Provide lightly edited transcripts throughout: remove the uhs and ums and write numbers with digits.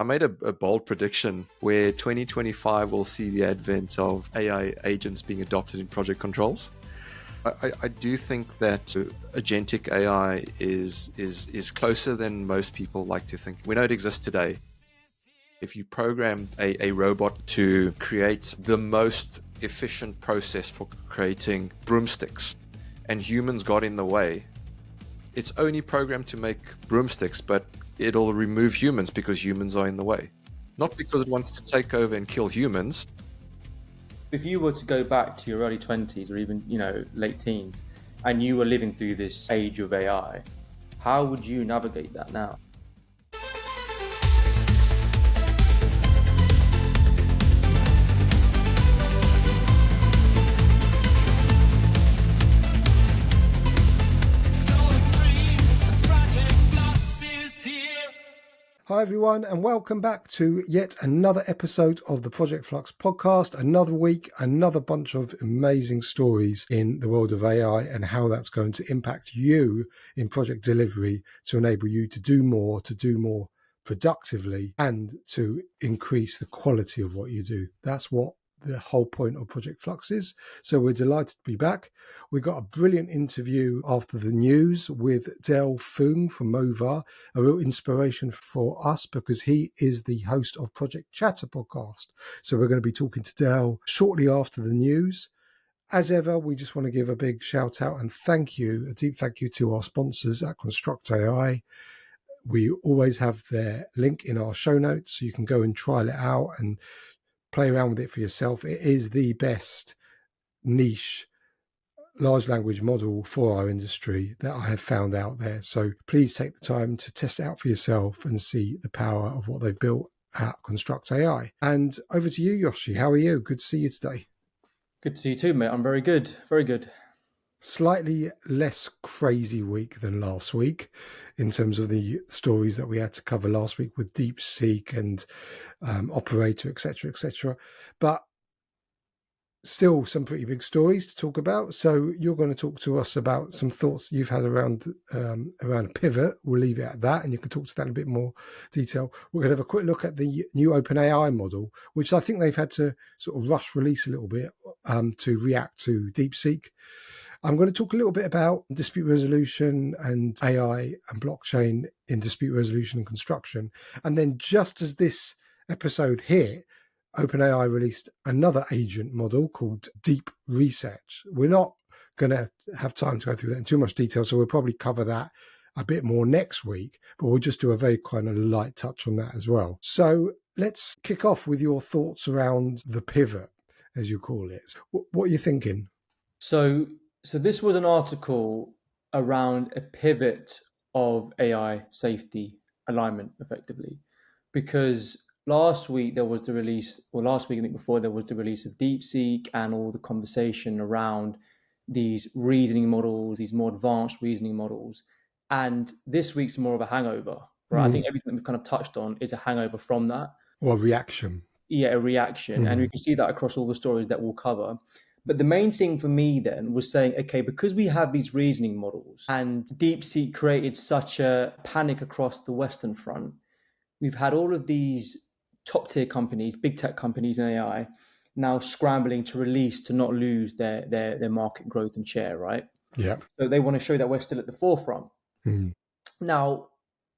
I made a bold prediction where 2025 will see the advent of AI agents being adopted in project controls. I do think that agentic AI is closer than most people like to think. We know it exists today. If you programmed a robot to create the most efficient process for creating broomsticks and humans got in the way, it's only programmed to make broomsticks, but it'll remove humans because humans are in the way. Not because it wants to take over and kill humans. If you were to go back to your early 20s or even, late teens, and you were living through this age of AI, how would you navigate that now? Hi everyone, and welcome back to yet another episode of the Project Flux podcast. Another week, another bunch of amazing stories in the world of AI and how that's going to impact you in project delivery to enable you to do more productively and to increase the quality of what you do. That's what the whole point of Project Flux is. So we're delighted to be back. We got a brilliant interview after the news with Dale Foong from Movar, a real inspiration for us because he is the host of Project Chatter podcast. So we're going to be talking to Dale shortly after the news. As ever, we just want to give a big shout out and a deep thank you to our sponsors at Construct AI. We always have their link in our show notes so you can go and trial it out and play around with it for yourself. It is the best niche large language model for our industry that I have found out there. So please take the time to test it out for yourself and see the power of what they've built at Construct AI. And over to you, Yoshi. How are you? Good to see you today. Good to see you too, mate. I'm very good. Very good. Slightly less crazy week than last week in terms of the stories that we had to cover last week with DeepSeek and Operator, etc. But still some pretty big stories to talk about. So you're going to talk to us about some thoughts you've had around a pivot. We'll leave it at that, and you can talk to that in a bit more detail. We're going to have a quick look at the new OpenAI model, which I think they've had to sort of rush release a little bit to react to DeepSeek. I'm going to talk a little bit about dispute resolution and AI and blockchain in dispute resolution and construction. And then just as this episode hit, OpenAI released another agent model called Deep Research. We're not going to have time to go through that in too much detail, so we'll probably cover that a bit more next week, but we'll just do a very kind of light touch on that as well. So let's kick off with your thoughts around the pivot, as you call it. What are you thinking? So this was an article around a pivot of AI safety alignment, effectively, because last week I think before, there was the release of DeepSeek and all the conversation around these reasoning models, these more advanced reasoning models. And this week's more of a hangover, right? I think everything that we've kind of touched on is a hangover from that. Or a reaction. Yeah, a reaction. And we can see that across all the stories that we'll cover. But the main thing for me then was saying, okay, because we have these reasoning models and DeepSeek created such a panic across the Western front, we've had all of these top tier companies, big tech companies in AI, now scrambling to release to not lose their market growth and share, right? Yeah. So they want to show that we're still at the forefront. Now,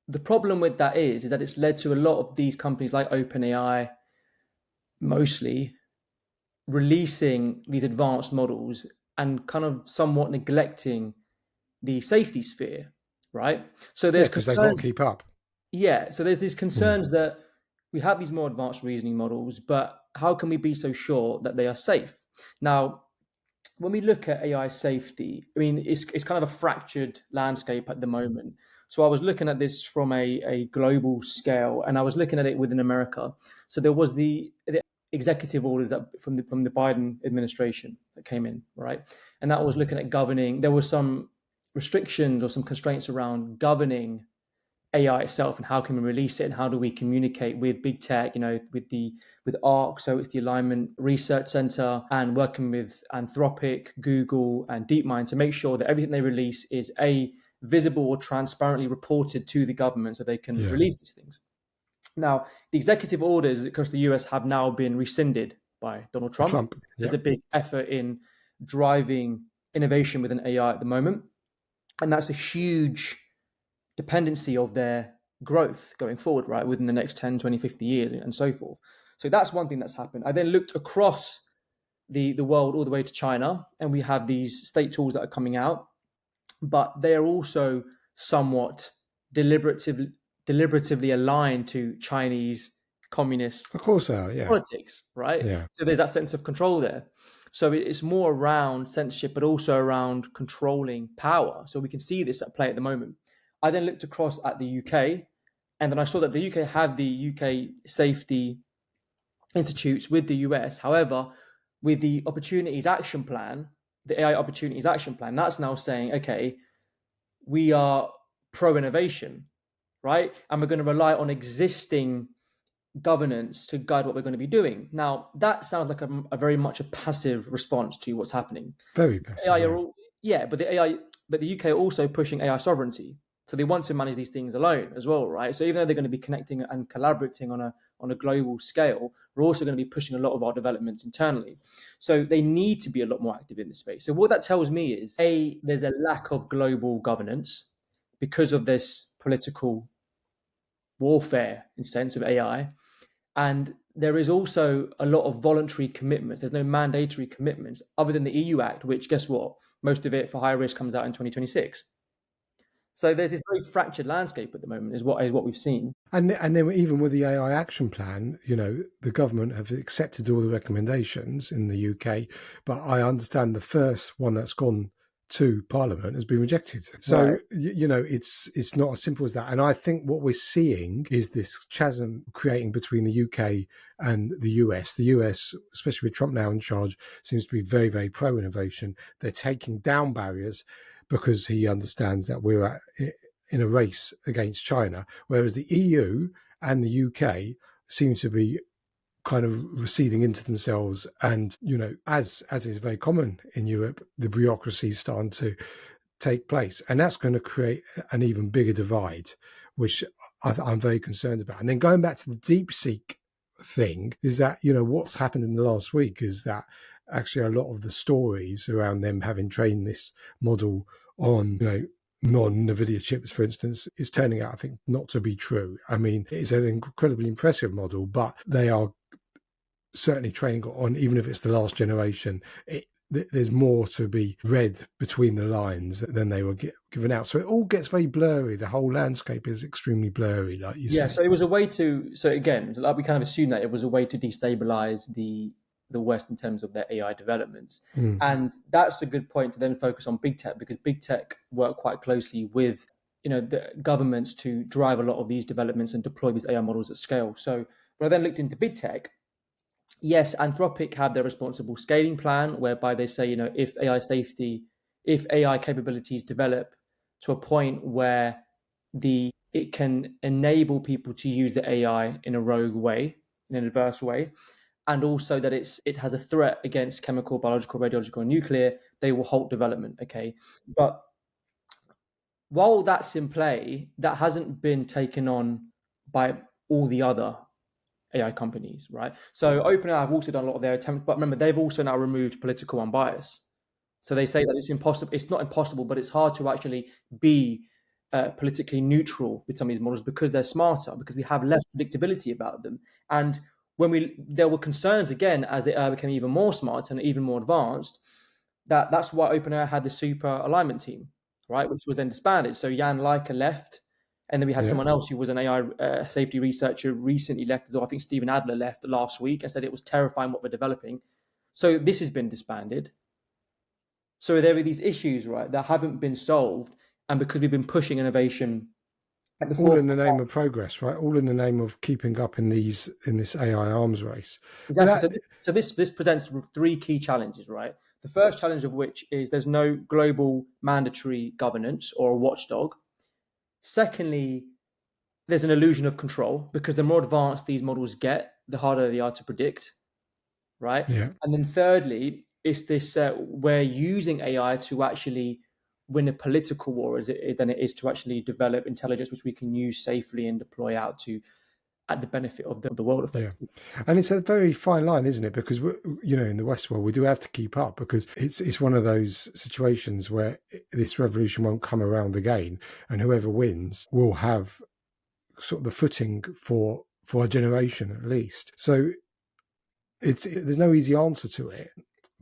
the problem with that is that it's led to a lot of these companies like OpenAI, mostly, releasing these advanced models and kind of somewhat neglecting the safety sphere, right? So there's because they've got to keep up. Yeah, so there's these concerns that we have these more advanced reasoning models, but how can we be so sure that they are safe? Now, when we look at AI safety, I mean, it's kind of a fractured landscape at the moment. So I was looking at this from a global scale, and I was looking at it within America. So there was the executive orders that from the Biden administration that came in, right? And that was looking at governing. There were some restrictions or some constraints around governing AI itself and how can we release it and how do we communicate with big tech, with ARC, so it's the Alignment Research Center, and working with Anthropic, Google, and DeepMind to make sure that everything they release is visible or transparently reported to the government so they can release these things. Now, the executive orders across the US have now been rescinded by Donald Trump. There's Yep. a big effort in driving innovation within AI at the moment. And that's a huge dependency of their growth going forward, right, within the next 10, 20, 50 years and so forth. So that's one thing that's happened. I then looked across the world all the way to China, and we have these state tools that are coming out, but they are also somewhat deliberatively aligned to Chinese communist Of course they are. Yeah. politics, right? Yeah. So there's that sense of control there. So it's more around censorship, but also around controlling power. So we can see this at play at the moment. I then looked across at the UK, and then I saw that the UK have the UK safety institutes with the US. However, with the opportunities action plan, the AI opportunities action plan, that's now saying, okay, we are pro innovation, right? And we're going to rely on existing governance to guide what we're going to be doing. Now, that sounds like a very much a passive response to what's happening. Very passive. AI are all, but the UK are also pushing AI sovereignty. So they want to manage these things alone as well, right? So even though they're going to be connecting and collaborating on a global scale, we're also going to be pushing a lot of our developments internally. So they need to be a lot more active in this space. So what that tells me is, A, there's a lack of global governance because of this political warfare in sense of AI. And there is also a lot of voluntary commitments. There's no mandatory commitments other than the EU Act, which, guess what? Most of it for high risk comes out in 2026. So there's this very fractured landscape at the moment, is what we've seen. And then even with the AI action plan, the government have accepted all the recommendations in the UK, but I understand the first one that's gone to Parliament has been rejected. So Right. it's not as simple as that. And I think what we're seeing is this chasm creating between the UK and the US. The US, especially with Trump now in charge, seems to be very, very pro innovation. They're taking down barriers because he understands that we're in a race against China, whereas the EU and the UK seem to be kind of receding into themselves. And, as is very common in Europe, the bureaucracy is starting to take place. And that's going to create an even bigger divide, which I'm very concerned about. And then going back to the DeepSeek thing is that, what's happened in the last week is that actually a lot of the stories around them having trained this model on, non-NVIDIA chips, for instance, is turning out, I think, not to be true. I mean, it's an incredibly impressive model, but they are certainly training on, even if it's the last generation, there's more to be read between the lines than they were given out. So it all gets very blurry. The whole landscape is extremely blurry, like you say. So it was a way to, so again, like we kind of assumed that it was a way to destabilize the West in terms of their AI developments. And that's a good point to then focus on big tech, because big tech work quite closely with the governments to drive a lot of these developments and deploy these AI models at scale. So when I then looked into big tech, yes, Anthropic have their responsible scaling plan, whereby they say, if AI capabilities develop to a point where it can enable people to use the AI in a rogue way, in an adverse way, and also that it has a threat against chemical, biological, radiological, and nuclear, they will halt development. Okay, but while that's in play, that hasn't been taken on by all the other AI companies, right? So OpenAI have also done a lot of their attempts, but remember, they've also now removed political unbias. So they say that it's impossible. It's not impossible, but it's hard to actually be politically neutral with some of these models because they're smarter, because we have less predictability about them. And there were concerns again as the AI became even more smart and even more advanced. That's why OpenAI had the super alignment team, right, which was then disbanded. So Jan Leica left. And then we had someone else who was an AI safety researcher recently left as well. I think Stephen Adler left last week and said it was terrifying what we're developing. So this has been disbanded. So there are these issues, right, that haven't been solved. And because we've been pushing innovation at the all in the name of progress, right? All in the name of keeping up in this AI arms race. Exactly. So this presents three key challenges, right? The first challenge of which is there's no global mandatory governance or a watchdog. Secondly, there's an illusion of control because the more advanced these models get, the harder they are to predict, right? Yeah. And then thirdly, it's this we're using AI to actually win a political war than it is to actually develop intelligence which we can use safely and deploy out to at the benefit of the world effectively. And it's a very fine line, isn't it? Because in the West world, we do have to keep up, because it's one of those situations where this revolution won't come around again, and whoever wins will have sort of the footing for a generation at least. So there's no easy answer to it.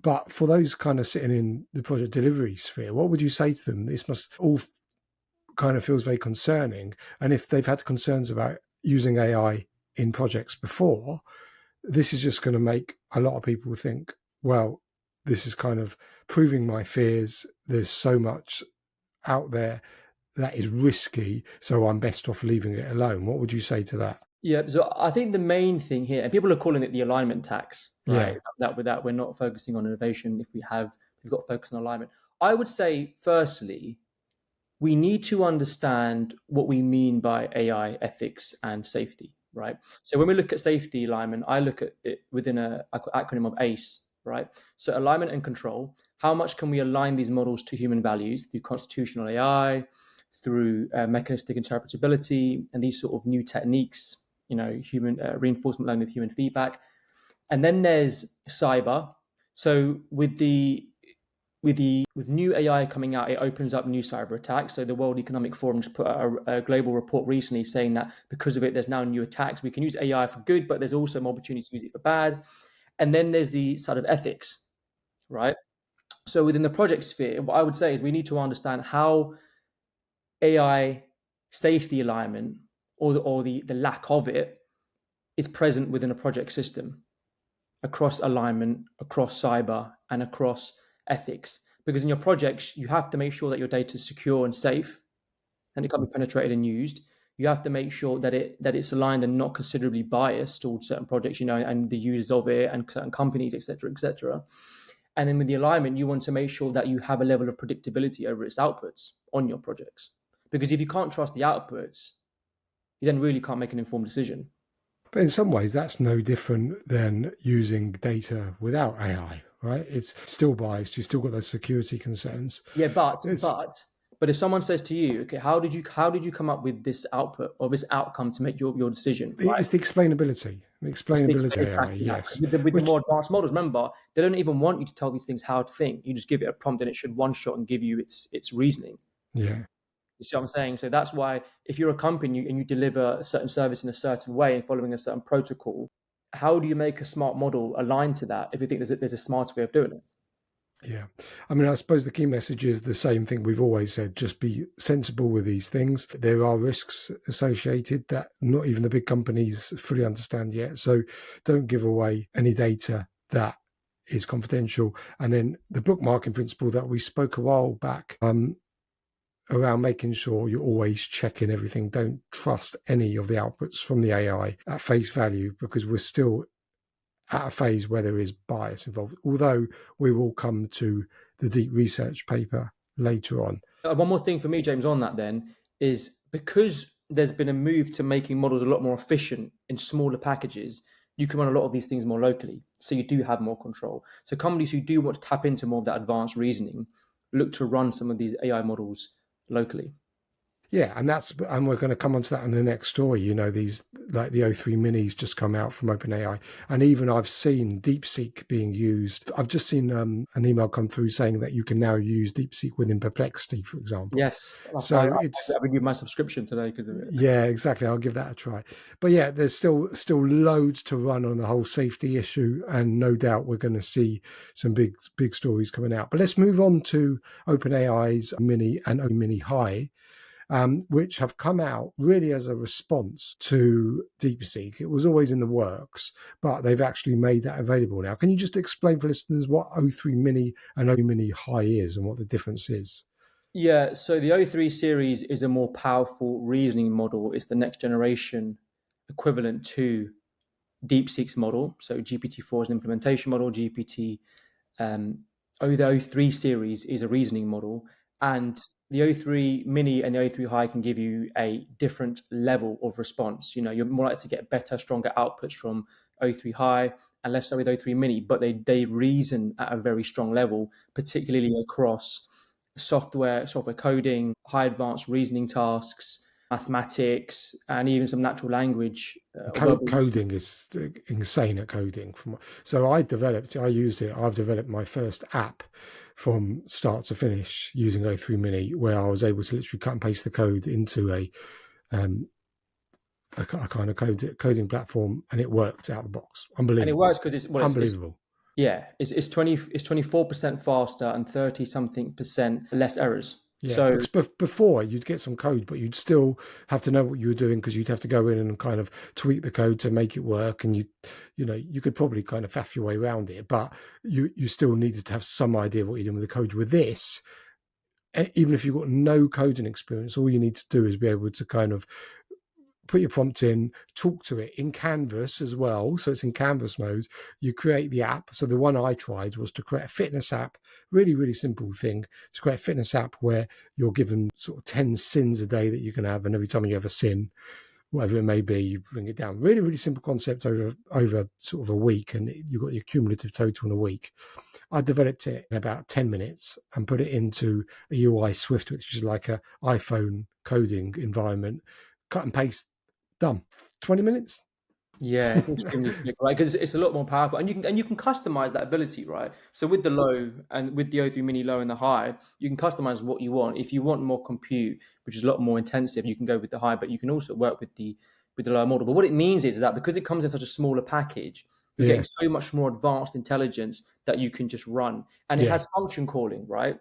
But for those kind of sitting in the project delivery sphere, what would you say to them? This must all kind of feels very concerning. And if they've had concerns about using AI in projects before, this is just going to make a lot of people think, well, this is kind of proving my fears. There's so much out there that is risky, so I'm best off leaving it alone. What would you say to that? Yeah, so I think the main thing here, and people are calling it the alignment tax, right? Yeah. That we're not focusing on innovation. If we've got to focus on alignment. I would say, firstly, we need to understand what we mean by AI ethics and safety, right? So when we look at safety alignment, I look at it within an acronym of ACE, right? So alignment and control. How much can we align these models to human values through constitutional AI, through mechanistic interpretability, and these sort of new techniques, human reinforcement learning with human feedback. And then there's cyber. So with new AI coming out, it opens up new cyber attacks. So the World Economic Forum just put a global report recently saying that because of it, there's now new attacks. We can use AI for good, but there's also more opportunity to use it for bad. And then there's the side of ethics, right? So within the project sphere, what I would say is we need to understand how AI safety alignment or the lack of it is present within a project system across alignment, across cyber, and across ethics. Because in your projects, you have to make sure that your data is secure and safe, and it can't be penetrated and used. You have to make sure that it's aligned and not considerably biased towards certain projects, and the users of it and certain companies, etc., etc. And then with the alignment, you want to make sure that you have a level of predictability over its outputs on your projects. Because if you can't trust the outputs, you then really can't make an informed decision. But in some ways, that's no different than using data without AI, right? It's still biased. You've still got those security concerns. Yeah, but if someone says to you, okay, how did you come up with this output or this outcome to make your decision? Right? It's the explainability. The explainability AI, Exactly that. yes. With the more advanced models, remember, they don't even want you to tell these things how to think. You just give it a prompt and it should one shot and give you its reasoning. Yeah. You see what I'm saying? So that's why if you're a company and you deliver a certain service in a certain way and following a certain protocol, how do you make a smart model aligned to that if you think there's a smarter way of doing it? Yeah. I mean, I suppose the key message is the same thing we've always said, just be sensible with these things. There are risks associated that not even the big companies fully understand yet. So don't give away any data that is confidential. And then the bookmarking principle that we spoke a while back, around making sure you're always checking everything. Don't trust any of the outputs from the AI at face value, because we're still at a phase where there is bias involved, although we will come to the deep research paper later on. One more thing for me, James, on that then is because there's been a move to making models a lot more efficient in smaller packages, you can run a lot of these things more locally. So you do have more control. So companies who do want to tap into more of that advanced reasoning look to run some of these AI models locally. Yeah, and we're going to come on to that in the next story. These, like the O3 minis just come out from OpenAI, and even I've seen DeepSeek being used. I've just seen an email come through saying that you can now use DeepSeek within Perplexity, for example. Yes, So I've renewed my subscription today because of it. Yeah, exactly. I'll give that a try. But yeah, there's still loads to run on the whole safety issue, and no doubt we're going to see some big stories coming out. But let's move on to OpenAI's Mini and Mini High, which have come out really as a response to DeepSeek. It was always in the works, but they've actually made that available now. Can you just explain for listeners what O3 Mini and O Mini High is and what the difference is? Yeah, so the O3 series is a more powerful reasoning model. It's the next generation equivalent to DeepSeek's model. So GPT-4 is an implementation model. The O3 series is a reasoning model. And the O3 Mini and the O3 High can give you a different level of response. You're more likely to get better, stronger outputs from O3 High and less so with O3 Mini, but they reason at a very strong level, particularly across software coding, high advanced reasoning tasks, mathematics, and even some natural language. Although Coding is insane at coding. So I've developed my first app from start to finish using O3 Mini, where I was able to literally cut and paste the code into a kind of coding platform, and it worked out of the box. and it Unbelievable. works because Unbelievable. it's 24% faster and 30 something percent less errors. Yeah, So because before you'd get some code, but you'd still have to know what you were doing, because you'd have to go in and kind of tweak the code to make it work, and you could probably kind of faff your way around it, but you still needed to have some idea of what you're doing with the code. With this, and even if you've got no coding experience, all you need to do is be able to kind of put your prompt in, talk to it in Canvas as well. So it's in Canvas mode. You create the app. So the one I tried was to create a fitness app. Really, really simple thing to create a fitness app where you're given sort of 10 sins a day that you can have. And every time you have a sin, whatever it may be, you bring it down. Really, really simple concept over sort of a week. And you've got your cumulative total in a week. I developed it in about 10 minutes and put it into a UI Swift, which is like a iPhone coding environment. Cut and paste, done. 20 minutes. yeah, it's extremely quick, right? Because it's a lot more powerful, and you can customize that ability, right? So with the low and with the O3 Mini low and the high, you can customize what you want. If you want more compute, which is a lot more intensive, you can go with the high, but you can also work with the lower model. But what it means is that because it comes in such a smaller package, you're Yeah. getting so much more advanced intelligence that you can just run, and it Yeah. has function calling, right?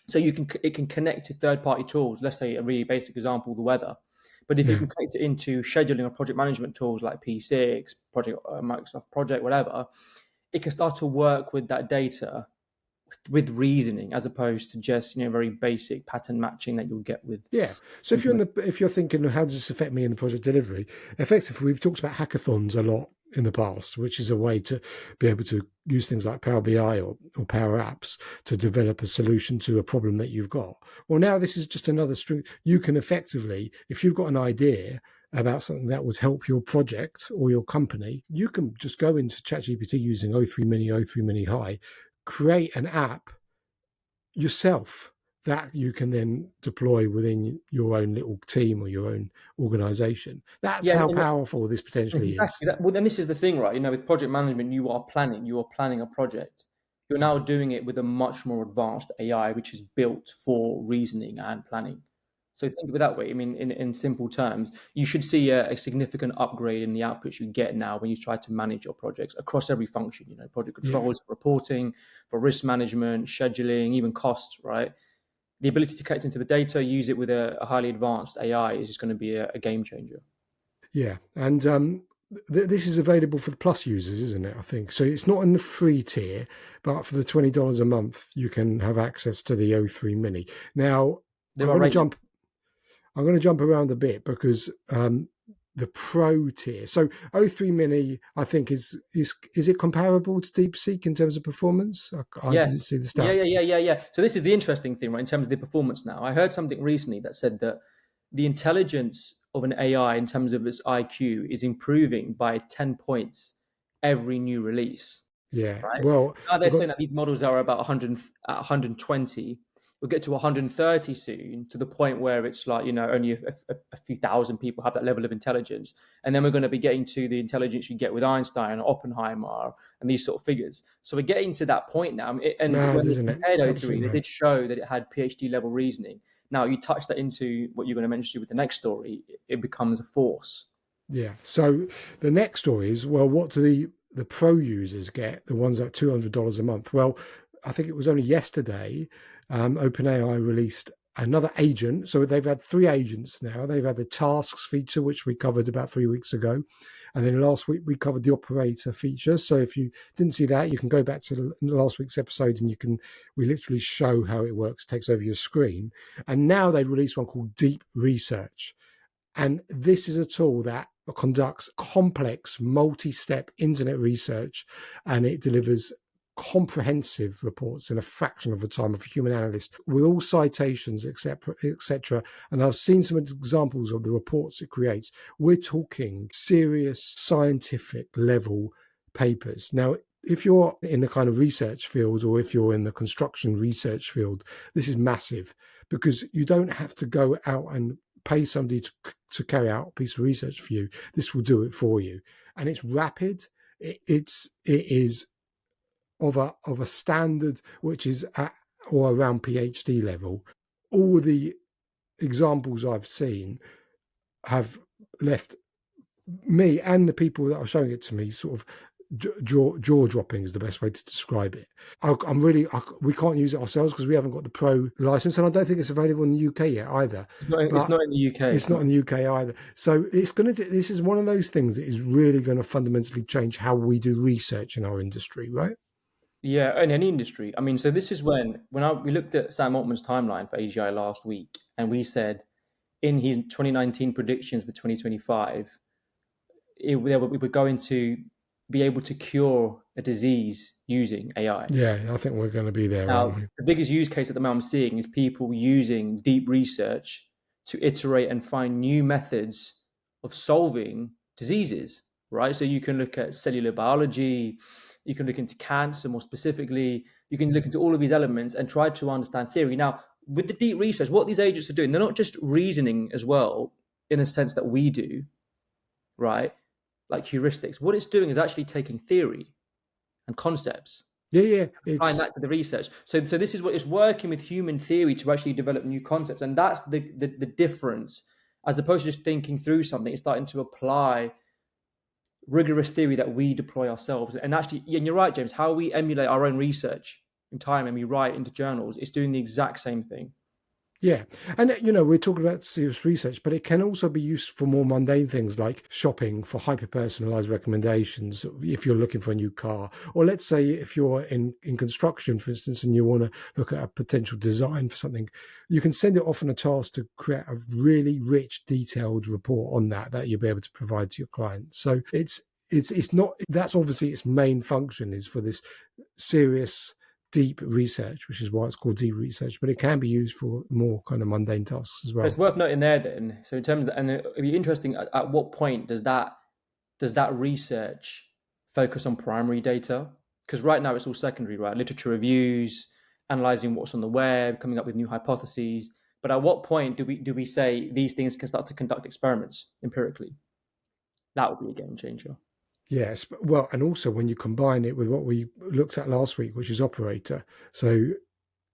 So it can connect to third-party tools. Let's say a really basic example, the weather. But if you Yeah. can connect it into scheduling or project management tools like P6, Project Microsoft Project, whatever, it can start to work with that data with reasoning, as opposed to just very basic pattern matching that you'll get with. Yeah. So if you're thinking, how does this affect me in the project delivery? Effectively, we've talked about hackathons a lot in the past, which is a way to be able to use things like Power BI or Power Apps to develop a solution to a problem that you've got. Well, now this is just another string. You can effectively, if you've got an idea about something that would help your project or your company, you can just go into ChatGPT using O3 Mini, O3 Mini High, create an app yourself that you can then deploy within your own little team or your own organization. That's Yeah, how and powerful this potentially is. exactly that. Well, then this is the thing, right? With project management, you are planning a project. You're now doing it with a much more advanced AI, which is built for reasoning and planning. So think of it that way. I mean, in simple terms, you should see a significant upgrade in the outputs you get now when you try to manage your projects across every function. Project Yeah. controls, reporting, for risk management, scheduling, even costs, right? The ability to connect into the data, use it with a highly advanced AI is just going to be a game changer. Yeah. And this is available for the plus users, isn't it? I think so. It's not in the free tier, but for the $20 a month, you can have access to the O3 Mini. Now, There I'm are going to ratings. jump. I'm going to jump around a bit because the pro tier. So O3 Mini, I think is it comparable to DeepSeek in terms of performance? I didn't Yes. see the Yeah, yeah, stats. yeah, yeah, yeah. So this is the interesting thing, right? In terms of the performance now, I heard something recently that said that the intelligence of an AI in terms of its IQ is improving by 10 points every new release, Yeah. right? Well, Now I they're got saying that these models are about 100, 120. We'll get to 130 soon, to the point where it's like, only a few thousand people have that level of intelligence. And then we're going to be getting to the intelligence you get with Einstein, Oppenheimer, and these sort of figures. So we're getting to that point now. And mad, when they isn't it? compared O3, Absolutely they mad. did show that it had PhD level reasoning. Now you touch that into what you're going to mention with the next story, it becomes a force. Yeah. So the next story is, well, what do the pro users get? The ones at $200 a month. Well, I think it was only yesterday, OpenAI released another agent. So they've had three agents now. They've had the tasks feature, which we covered about 3 weeks ago. And then last week we covered the operator feature. So if you didn't see that, you can go back to last week's episode and we literally show how it works, takes over your screen. And now they've released one called Deep Research. And this is a tool that conducts complex multi-step internet research, and it delivers comprehensive reports in a fraction of the time of a human analyst with all citations, etc. And I've seen some examples of the reports it creates. We're talking serious scientific level papers. Now, if you're in the kind of research field, or if you're in the construction research field, this is massive, because you don't have to go out and pay somebody to carry out a piece of research for you. This will do it for you, and it's rapid. It is of a standard which is at or around PhD level. All the examples I've seen have left me and the people that are showing it to me sort of jaw dropping is the best way to describe it. We can't use it ourselves because we haven't got the pro license, and I don't think it's available in the UK yet either. It's not in the UK. It's not in the UK either. So this is one of those things that is really going to fundamentally change how we do research in our industry, right? Yeah, in any industry. I mean, so this is when we looked at Sam Altman's timeline for AGI last week, and we said in his 2019 predictions for 2025, we were going to be able to cure a disease using AI. Yeah, I think we're going to be there, aren't Now, we? the biggest use case at the moment I'm seeing is people using deep research to iterate and find new methods of solving diseases, right? So you can look at cellular biology, you can look into cancer more specifically, you can look into all of these elements and try to understand theory. Now, with the deep research, what these agents are doing, they're not just reasoning as well, in a sense that we do, right? Like heuristics. What it's doing is actually taking theory and concepts, Yeah, applying that to the research. So this is what it's working with human theory to actually develop new concepts, and that's the difference. As opposed to just thinking through something, it's starting to apply rigorous theory that we deploy ourselves. And actually, and you're right, James, how we emulate our own research in time and we write into journals, it's doing the exact same thing. Yeah. And, we're talking about serious research, but it can also be used for more mundane things like shopping for hyper-personalized recommendations if you're looking for a new car. Or let's say if you're in construction, for instance, and you want to look at a potential design for something, you can send it off on a task to create a really rich, detailed report on that you'll be able to provide to your client. So it's not, that's obviously its main function is for this serious deep research, which is why it's called deep research, but it can be used for more kind of mundane tasks as well. So it's worth noting there then. So in terms of, and it'd be interesting, at what point does that research focus on primary data? Because right now it's all secondary, right? Literature reviews, analyzing what's on the web, coming up with new hypotheses. But at what point do we say these things can start to conduct experiments empirically? That would be a game changer. Yes, well, and also when you combine it with what we looked at last week, which is operator, so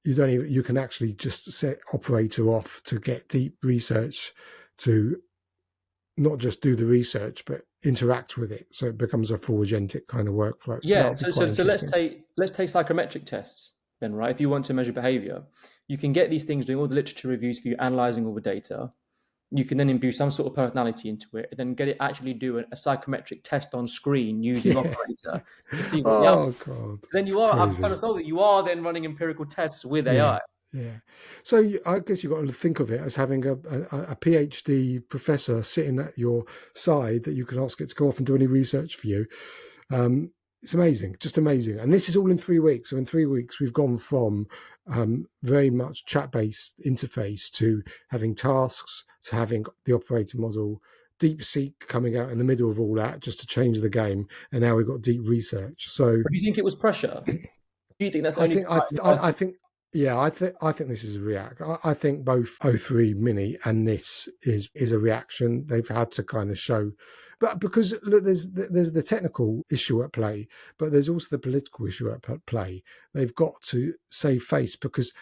you can actually just set operator off to get deep research to not just do the research but interact with it, so it becomes a full agentic kind of workflow. Yeah, So let's take psychometric tests then, right? If you want to measure behavior, you can get these things doing all the literature reviews for you, analyzing all the data. You can then imbue some sort of personality into it, and then get it actually do a psychometric test on screen using operator to see what the outcome. God, Then I've kind of told that you are then running empirical tests with AI. Yeah. So I guess you've got to think of it as having a PhD professor sitting at your side that you can ask it to go off and do any research for you. It's amazing, just amazing. And this is all in 3 weeks. So in 3 weeks, we've gone from very much chat-based interface to having tasks, to having the operator model, DeepSeek coming out in the middle of all that just to change the game. And now we've got deep research. So do you think it was pressure? Do you think that's only? I think this is a react. I think both O3 Mini and this is a reaction. They've had to kind of show, but because look, there's the technical issue at play, but there's also the political issue at play. They've got to save face because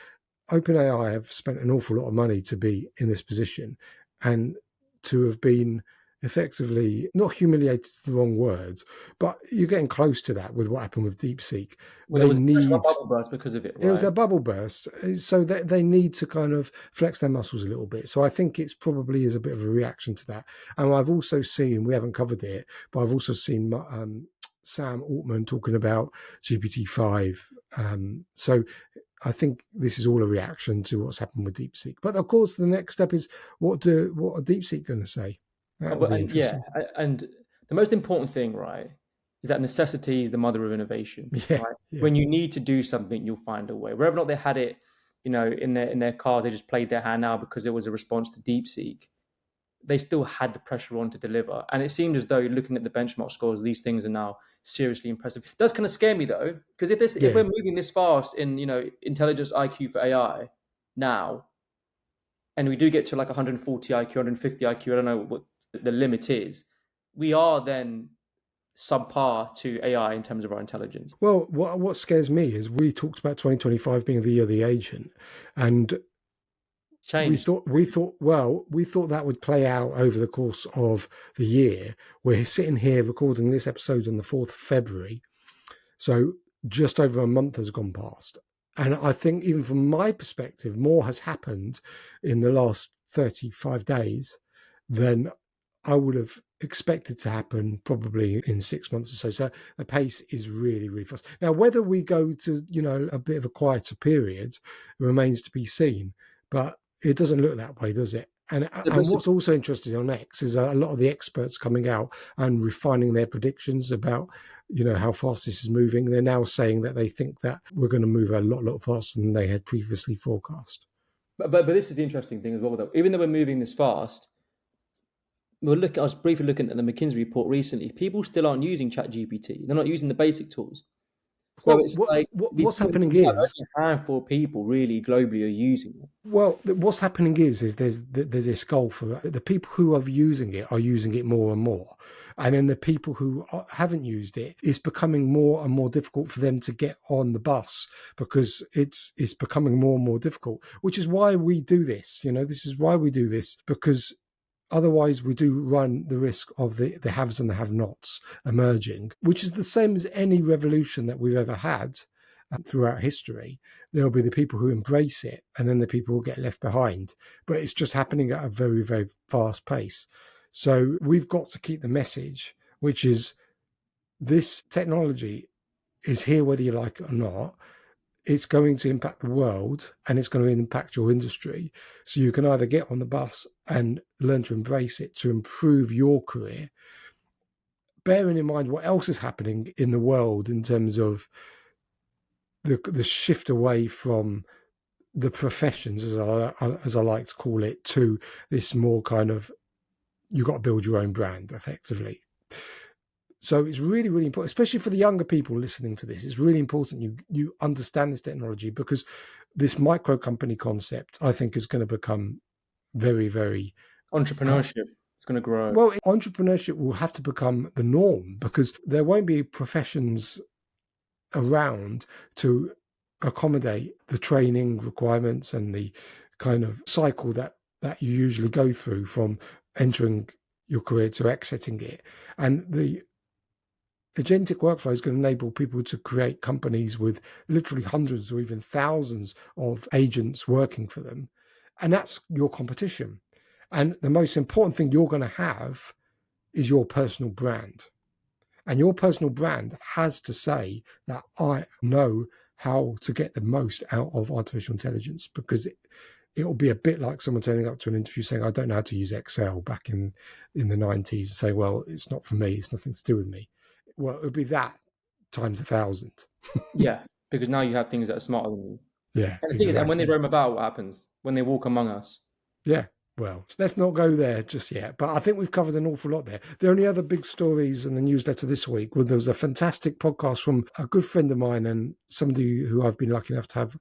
OpenAI have spent an awful lot of money to be in this position, and to have been effectively, not humiliated is the wrong word, but you're getting close to that with what happened with DeepSeek. Well, there was a bubble burst because of it, right? It was a bubble burst, so they need to kind of flex their muscles a little bit. So I think it's probably is a bit of a reaction to that. And I've also seen, we haven't covered it, but I've also seen Sam Altman talking about GPT-5. So I think this is all a reaction to what's happened with DeepSeek. But of course, the next step is what are DeepSeek going to say? That would be interesting. Yeah, and the most important thing, right, is that necessity is the mother of innovation. Yeah, right? yeah. When you need to do something, you'll find a way. Wherever or not they had it, in their car, they just played their hand out because it was a response to DeepSeek. They still had the pressure on to deliver, and it seemed as though, looking at the benchmark scores, these things are now seriously impressive. It does kind of scare me though, because if we're moving this fast in intelligence IQ for AI now, and we do get to like 140 IQ, 150 IQ, I don't know what the limit is, we are then subpar to AI in terms of our intelligence. Well, what scares me is we talked about 2025 being the year of the agent, and we Changed. thought that would play out over the course of the year. We're sitting here recording this episode on the 4th of February, so just over a month has gone past. And I think even from my perspective, more has happened in the last 35 days than I would have expected to happen probably in 6 months or so. So the pace is really, really fast. Now, whether we go to, a bit of a quieter period remains to be seen, but it doesn't look that way, does it? And what's also interesting on X is a lot of the experts coming out and refining their predictions about, how fast this is moving. They're now saying that they think that we're going to move a lot faster than they had previously forecast. But this is the interesting thing as well, though. Even though we're moving this fast, I was briefly looking at the McKinsey report recently. People still aren't using ChatGPT. They're not using the basic tools. So Well, it's like what's happening is only a handful of people really globally are using it. Well, what's happening is there's this goal for the people who are using it more and more, and then the people who haven't used it, it's becoming more and more difficult for them to get on the bus because it's becoming more and more difficult. Which is why we do this. This is why we do this, because otherwise we do run the risk of the haves and the have-nots emerging, which is the same as any revolution that we've ever had throughout history. There'll be the people who embrace it and then the people who get left behind. But it's just happening at a very, very fast pace. So we've got to keep the message, which is this technology is here whether you like it or not. It's going to impact the world and it's going to impact your industry. So you can either get on the bus and learn to embrace it to improve your career, bearing in mind what else is happening in the world in terms of the shift away from the professions, as I like to call it, to this more kind of, you've got to build your own brand effectively. So it's really, really important, especially for the younger people listening to this. It's really important you understand this technology, because this micro company concept, I think, is going to become very, very Entrepreneurship is going to grow. Well, entrepreneurship will have to become the norm, because there won't be professions around to accommodate the training requirements and the kind of cycle that you usually go through from entering your career to exiting it. And the agentic workflow is going to enable people to create companies with literally hundreds or even thousands of agents working for them. And that's your competition. And the most important thing you're going to have is your personal brand. And your personal brand has to say that I know how to get the most out of artificial intelligence, because it'll be a bit like someone turning up to an interview saying, I don't know how to use Excel back in the 90s, and say, well, it's not for me. It's nothing to do with me. Well, it would be that times 1,000. Yeah, because now you have things that are smarter than you. Yeah, and the thing is, and when they roam about, what happens? When they walk among us. Yeah. Well, let's not go there just yet, but I think we've covered an awful lot there. The only other big stories in the newsletter this week there was a fantastic podcast from a good friend of mine and somebody who I've been lucky enough to have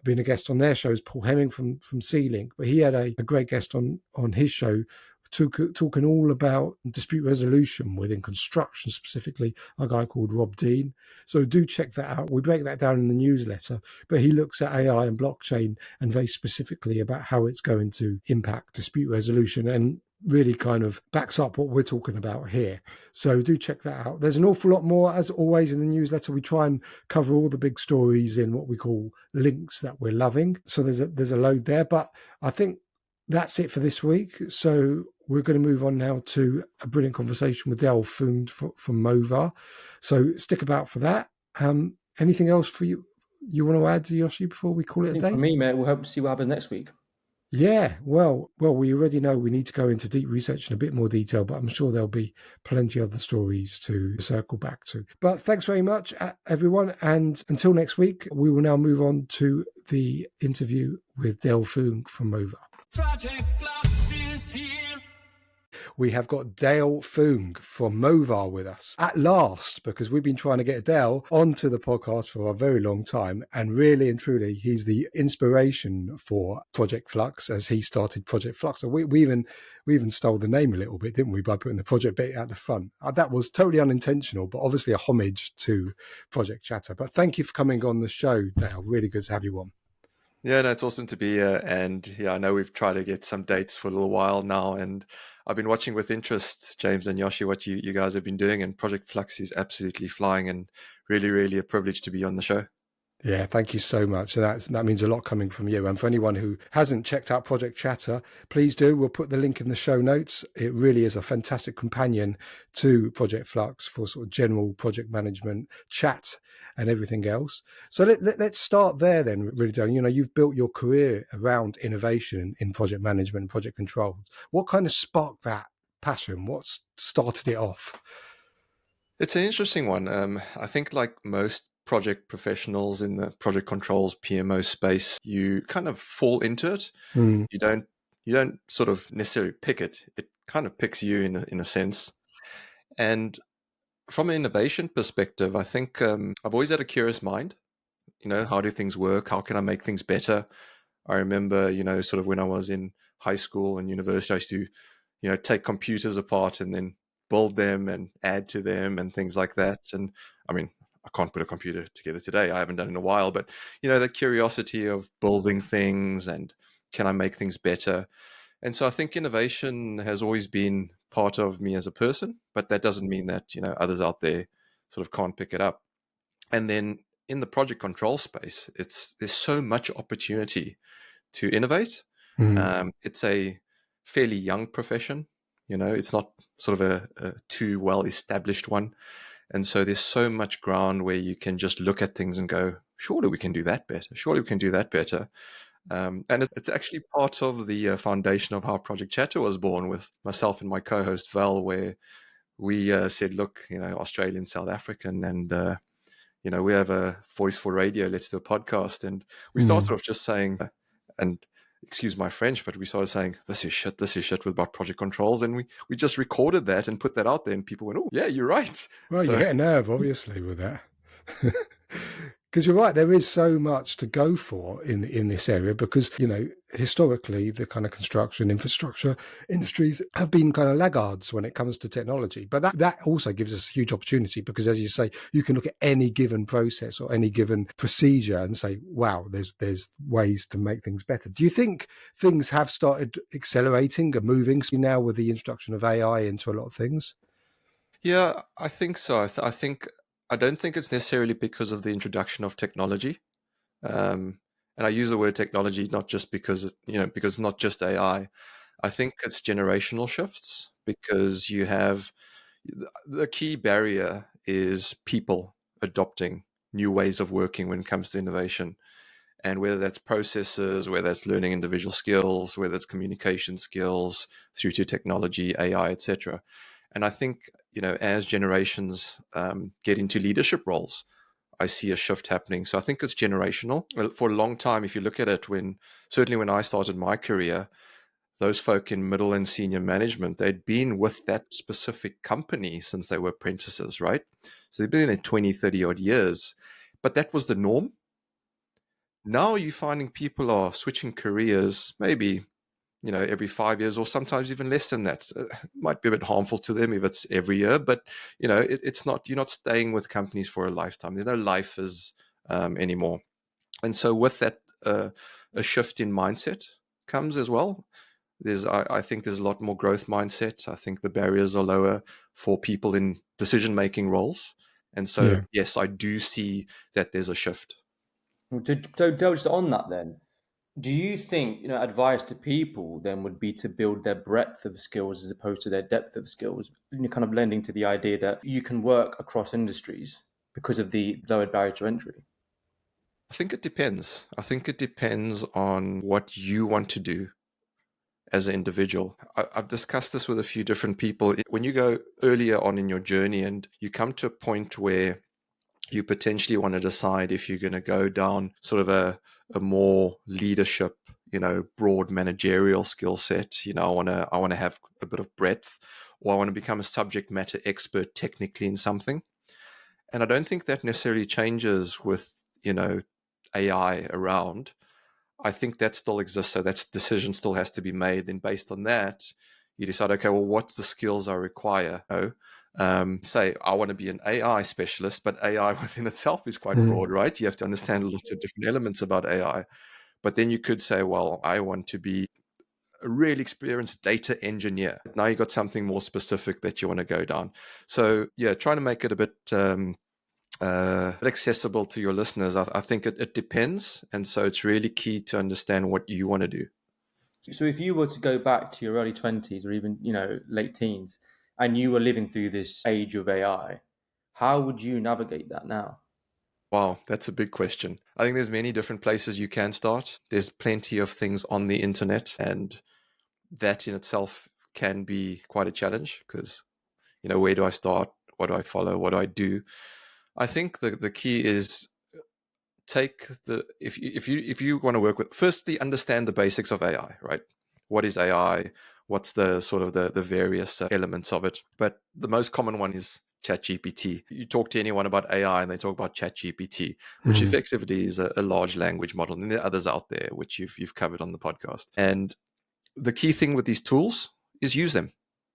been a guest on their show, is Paul Hemming from C-Link. But he had a great guest on his show talking all about dispute resolution within construction, specifically a guy called Rob Dean. So do check that out. We break that down in the newsletter, but he looks at AI and blockchain and very specifically about how it's going to impact dispute resolution, and really kind of backs up what we're talking about here. So do check that out. There's an awful lot more, as always, in the newsletter. We try and cover all the big stories in what we call links that we're loving. So there's a load there, but I think that's it for this week. So we're going to move on now to a brilliant conversation with Dale Foong from Movar. So stick about for that. Anything else for you want to add to Yoshi before we call it a day? For me, mate, we'll hope to see what happens next week. Yeah, well, we already know we need to go into deep research in a bit more detail, but I'm sure there'll be plenty of other stories to circle back to. But thanks very much, everyone. And until next week, we will now move on to the interview with Dale Foong from Movar. Project Flux is here. we have got Dale Foong from Movar with us at last, because we've been trying to get Dale onto the podcast for a very long time. And really and truly, he's the inspiration for Project Flux as he started Project Flux. So we even stole the name a little bit, didn't we, by putting the project bit at the front. That was totally unintentional, but obviously a homage to Project Chatter. But thank you for coming on the show, Dale. Really good to have you on. Yeah, no, it's awesome to be here. And yeah, I know we've tried to get some dates for a little while now. And I've been watching with interest, James and Yoshi, what you guys have been doing. And Project Flux is absolutely flying, and really, really a privilege to be on the show. Yeah, thank you so much. That means a lot coming from you. And for anyone who hasn't checked out Project Chatter, please do. We'll put the link in the show notes. It really is a fantastic companion to Project Flux for sort of general project management, chat, and everything else. So let's start there then, really, Dan. You know, you've built your career around innovation in project management and project controls. What kind of sparked that passion? What started it off? It's an interesting one. I think like most project professionals in the project controls PMO space, you kind of fall into it. You don't sort of necessarily pick it. It kind of picks you in a sense. And from an innovation perspective, I think I've always had a curious mind. You know, how do things work? How can I make things better? I remember, you know, sort of when I was in high school and university, I used to, you know, take computers apart and then build them and add to them and things like that. And I mean, I can't put a computer together today. I haven't done it in a while, but you know, the curiosity of building things and can I make things better? And so I think innovation has always been part of me as a person, but that doesn't mean that, you know, others out there sort of can't pick it up. And then in the project control space, there's so much opportunity to innovate. It's a fairly young profession. You know, it's not sort of a too well established one. And so there's so much ground where you can just look at things and go, surely we can do that better. Surely we can do that better. And it's actually part of the foundation of how Project Chatter was born, with myself and my co-host Val, where we said, look, you know, Australian, South African, and you know, we have a voice for radio. Let's do a podcast. And we started off just saying, and excuse my French, but we started saying, this is shit with about project controls. And we just recorded that and put that out there, and people went, oh, yeah, you're right. Well, you get a nerve, obviously, with that. Because you're right, there is so much to go for in this area, because, you know, historically, the kind of construction infrastructure industries have been kind of laggards when it comes to technology. But that also gives us a huge opportunity, because, as you say, you can look at any given process or any given procedure and say, wow, there's ways to make things better. Do you think things have started accelerating and moving now with the introduction of AI into a lot of things? Yeah, I think so. I don't think it's necessarily because of the introduction of technology. And I use the word technology not just because, you know, because it's not just AI. I think it's generational shifts, because you have the key barrier is people adopting new ways of working when it comes to innovation. And whether that's processes, whether that's learning individual skills, whether it's communication skills through to technology, AI, etc. And I think, you know, as generations get into leadership roles, I see a shift happening. So I think it's generational. For a long time, if you look at it, certainly when I started my career, those folk in middle and senior management, they'd been with that specific company since they were apprentices, right? So they've been in it 20, 30 odd years, but that was the norm. Now you're finding people are switching careers, maybe, you know, every 5 years, or sometimes even less than that. Might be a bit harmful to them if it's every year, but you know, it's not. You're not staying with companies for a lifetime. There's no lifers anymore, and so with that, a shift in mindset comes as well. I think there's a lot more growth mindset. I think the barriers are lower for people in decision-making roles, and so yes, I do see that there's a shift. So just on that then, do you think, you know, advice to people then would be to build their breadth of skills as opposed to their depth of skills, you know, kind of lending to the idea that you can work across industries because of the lowered barrier to entry? I think it depends. I think it depends on what you want to do as an individual. I've discussed this with a few different people. When you go earlier on in your journey and you come to a point where you potentially want to decide if you're going to go down sort of a more leadership, broad managerial skill set. I want to have a bit of breadth, or I want to become a subject matter expert technically in something. And I don't think that necessarily changes with, AI around. I think that still exists. So that decision still has to be made. Then based on that, you decide, okay, well, what's the skills I require? Say I want to be an AI specialist, but AI within itself is quite broad, right? You have to understand lots of different elements about AI. But then you could say, well, I want to be a really experienced data engineer. Now you got something more specific that you want to go down. So yeah, trying to make it a bit accessible to your listeners. I think it depends. And so it's really key to understand what you want to do. So if you were to go back to your early 20s or even, late teens, and you were living through this age of AI, how would you navigate that now? Wow, that's a big question. I think there's many different places you can start. There's plenty of things on the internet, and that in itself can be quite a challenge because, where do I start? What do I follow? What do I do? I think the key is if you want to work with, firstly, understand the basics of AI, right? What is AI? What's the sort of the various elements of it? But the most common one is ChatGPT. You talk to anyone about AI and they talk about ChatGPT, which effectively is a large language model. And there are others out there which you've covered on the podcast. And the key thing with these tools is use them,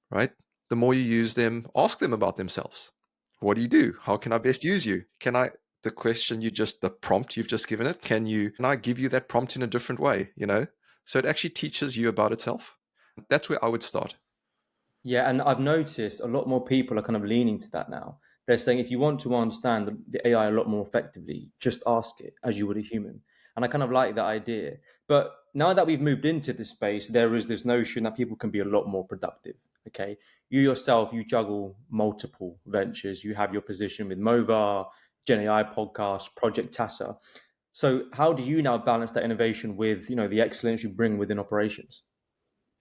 right? The more you use them, ask them about themselves. What do you do? How can I best use you? The question the prompt you've just given it, can I give you that prompt in a different way, So it actually teaches you about itself. That's where I would start. Yeah, and I've noticed a lot more people are kind of leaning to that now. They're saying if you want to understand the AI a lot more effectively, just ask it as you would a human. And I kind of like that idea. But now that we've moved into this space, there is this notion that people can be a lot more productive. Okay. You yourself, you juggle multiple ventures. You have your position with Movar, Gen AI podcast, Project Tassa. So how do you now balance that innovation with, the excellence you bring within operations?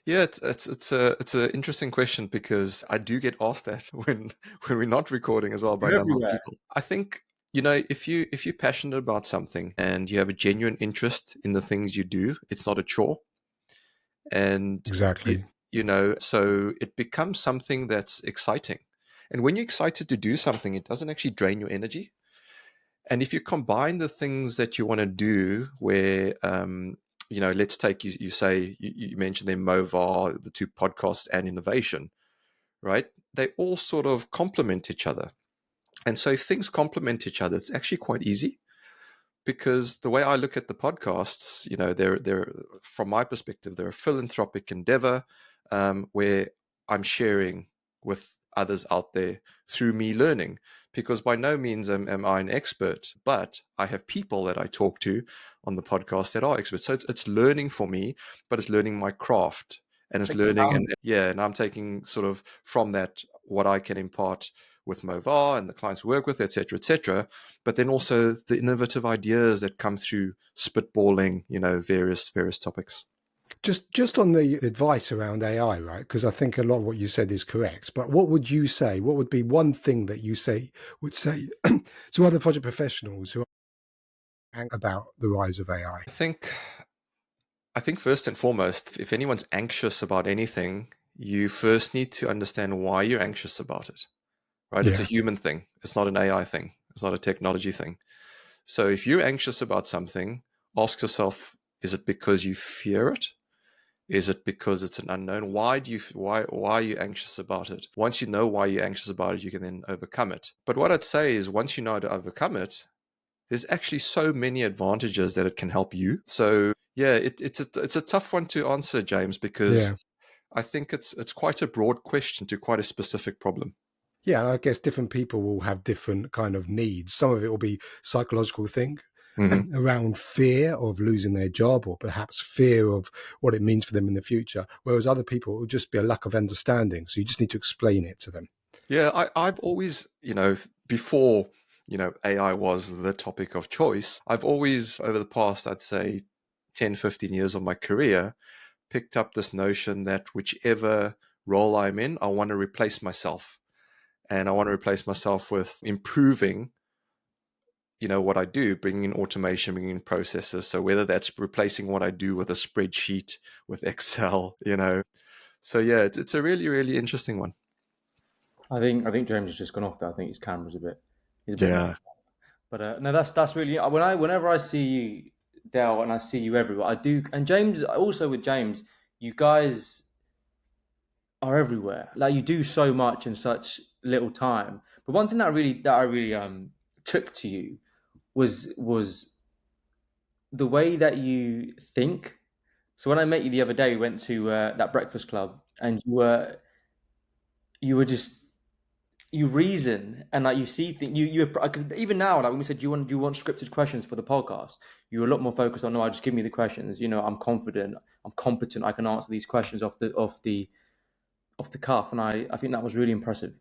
Yeah, it's a interesting question because I do get asked that when we're not recording as well by a You're number of everywhere. people. I think, if you're passionate about something and you have a genuine interest in the things you do, it's not a chore. And Exactly. so it becomes something that's exciting. And when you're excited to do something, it doesn't actually drain your energy. And if you combine the things that you want to do, where let's take you say you mentioned them, Movar, the two podcasts, and innovation, right? They all sort of complement each other. And so if things complement each other, it's actually quite easy because the way I look at the podcasts, they're from my perspective, they're a philanthropic endeavor where I'm sharing with others out there through me learning. Because by no means am I an expert, but I have people that I talk to on the podcast that are experts. So it's learning for me, but it's learning my craft and it's learning. And I'm taking sort of from that what I can impart with Movar and the clients we work with, et cetera, but then also the innovative ideas that come through spitballing, various topics. Just on the advice around AI, right? Because I think a lot of what you said is correct. But what would you say? What would be one thing that you would say to other project professionals who are angry about the rise of AI? I think first and foremost, if anyone's anxious about anything, you first need to understand why you're anxious about it. Right? It's a Yeah. human thing. It's not an AI thing. It's not a technology thing. So if you're anxious about something, ask yourself, is it because you fear it? Is it because it's an unknown? Why are you anxious about it? Once you know why you're anxious about it, you can then overcome it. But what I'd say is once you know how to overcome it, there's actually so many advantages that it can help you. So yeah, it's a tough one to answer, James, because Yeah. I think it's quite a broad question to quite a specific problem. Yeah, I guess different people will have different kind of needs. Some of it will be psychological thing Mm-hmm. around fear of losing their job or perhaps fear of what it means for them in the future. Whereas other people, it will just be a lack of understanding. So you just need to explain it to them. Yeah, I've always, before, AI was the topic of choice, I've always, over the past, I'd say 10, 15 years of my career, picked up this notion that whichever role I'm in, I want to replace myself. And I want to replace myself with improving what I do, bringing in automation, bringing in processes. So whether that's replacing what I do with a spreadsheet, with Excel, So yeah, it's a really, really interesting one. I think James has just gone off there. I think his camera's he's a bit Yeah. messed up. But no, that's really whenever I see you, Dale, and I see you everywhere, I do. And James, also with James, you guys are everywhere. Like you do so much in such little time. But one thing that I really took to you was the way that you think. So when I met you the other day, we went to that breakfast club, and you were just you reason and like you see things. You because even now, like when we said, do you want scripted questions for the podcast? You were a lot more focused on, no, just give me the questions. I'm confident, I'm competent, I can answer these questions off the cuff, and I think that was really impressive.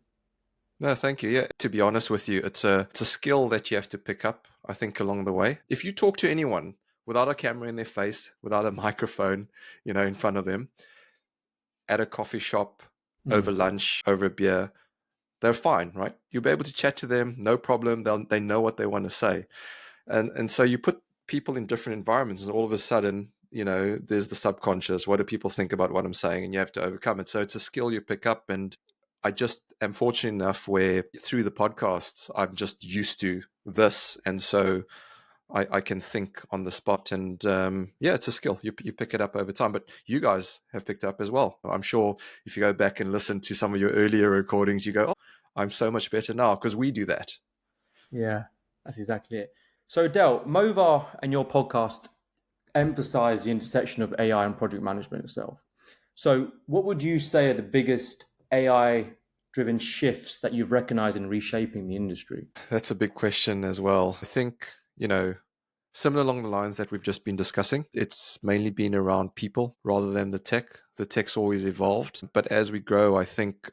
No, thank you. Yeah, to be honest with you, it's a skill that you have to pick up, I think, along the way. If you talk to anyone without a camera in their face, without a microphone, in front of them, at a coffee shop, over lunch, over a beer, they're fine, right? You'll be able to chat to them, no problem. They know what they want to say. And so you put people in different environments, and all of a sudden, there's the subconscious. What do people think about what I'm saying? And you have to overcome it. So it's a skill you pick up. And I just am fortunate enough where through the podcasts, I'm just used to this. And so I can think on the spot. And yeah, it's a skill. You pick it up over time. But you guys have picked up as well. I'm sure if you go back and listen to some of your earlier recordings, you go, oh, I'm so much better now, because we do that. Yeah, that's exactly it. So, Del, Movar and your podcast emphasize the intersection of AI and project management itself. So, what would you say are the biggest AI driven shifts that you've recognized in reshaping the industry? That's a big question as well. I think, similar along the lines that we've just been discussing, it's mainly been around people rather than the tech. The tech's always evolved. But as we grow, I think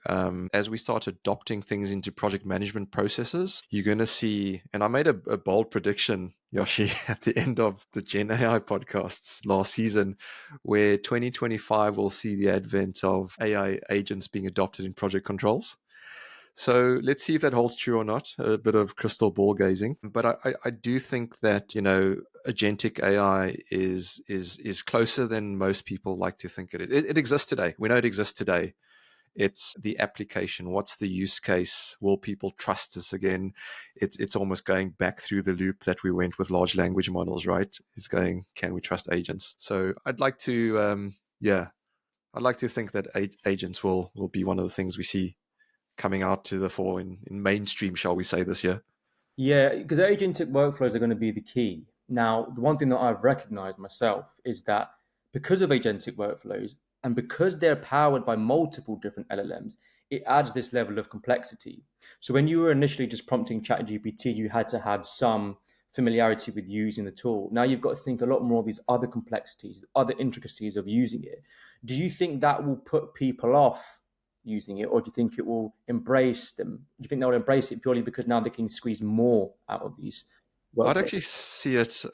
as we start adopting things into project management processes, you're going to see, and I made a bold prediction, Yoshi, at the end of the Gen AI podcasts last season, where 2025 will see the advent of AI agents being adopted in project controls. So let's see if that holds true or not. A bit of crystal ball gazing, but I do think that agentic AI is closer than most people like to think it is. It exists today. We know it exists today. It's the application. What's the use case? Will people trust us again? It's almost going back through the loop that we went with large language models, right? It's going, can we trust agents? So I'd like to, I'd like to think that agents will be one of the things we see coming out to the fore in mainstream, shall we say, this year. Yeah, because agentic workflows are going to be the key. Now, the one thing that I've recognized myself is that because of agentic workflows and because they're powered by multiple different LLMs, it adds this level of complexity. So when you were initially just prompting ChatGPT, you had to have some familiarity with using the tool. Now you've got to think a lot more of these other complexities, other intricacies of using it. Do you think that will put people off using it, or do you think it will embrace them? Do you think they'll embrace it purely because now they can squeeze more out of these I'd workflows? actually see it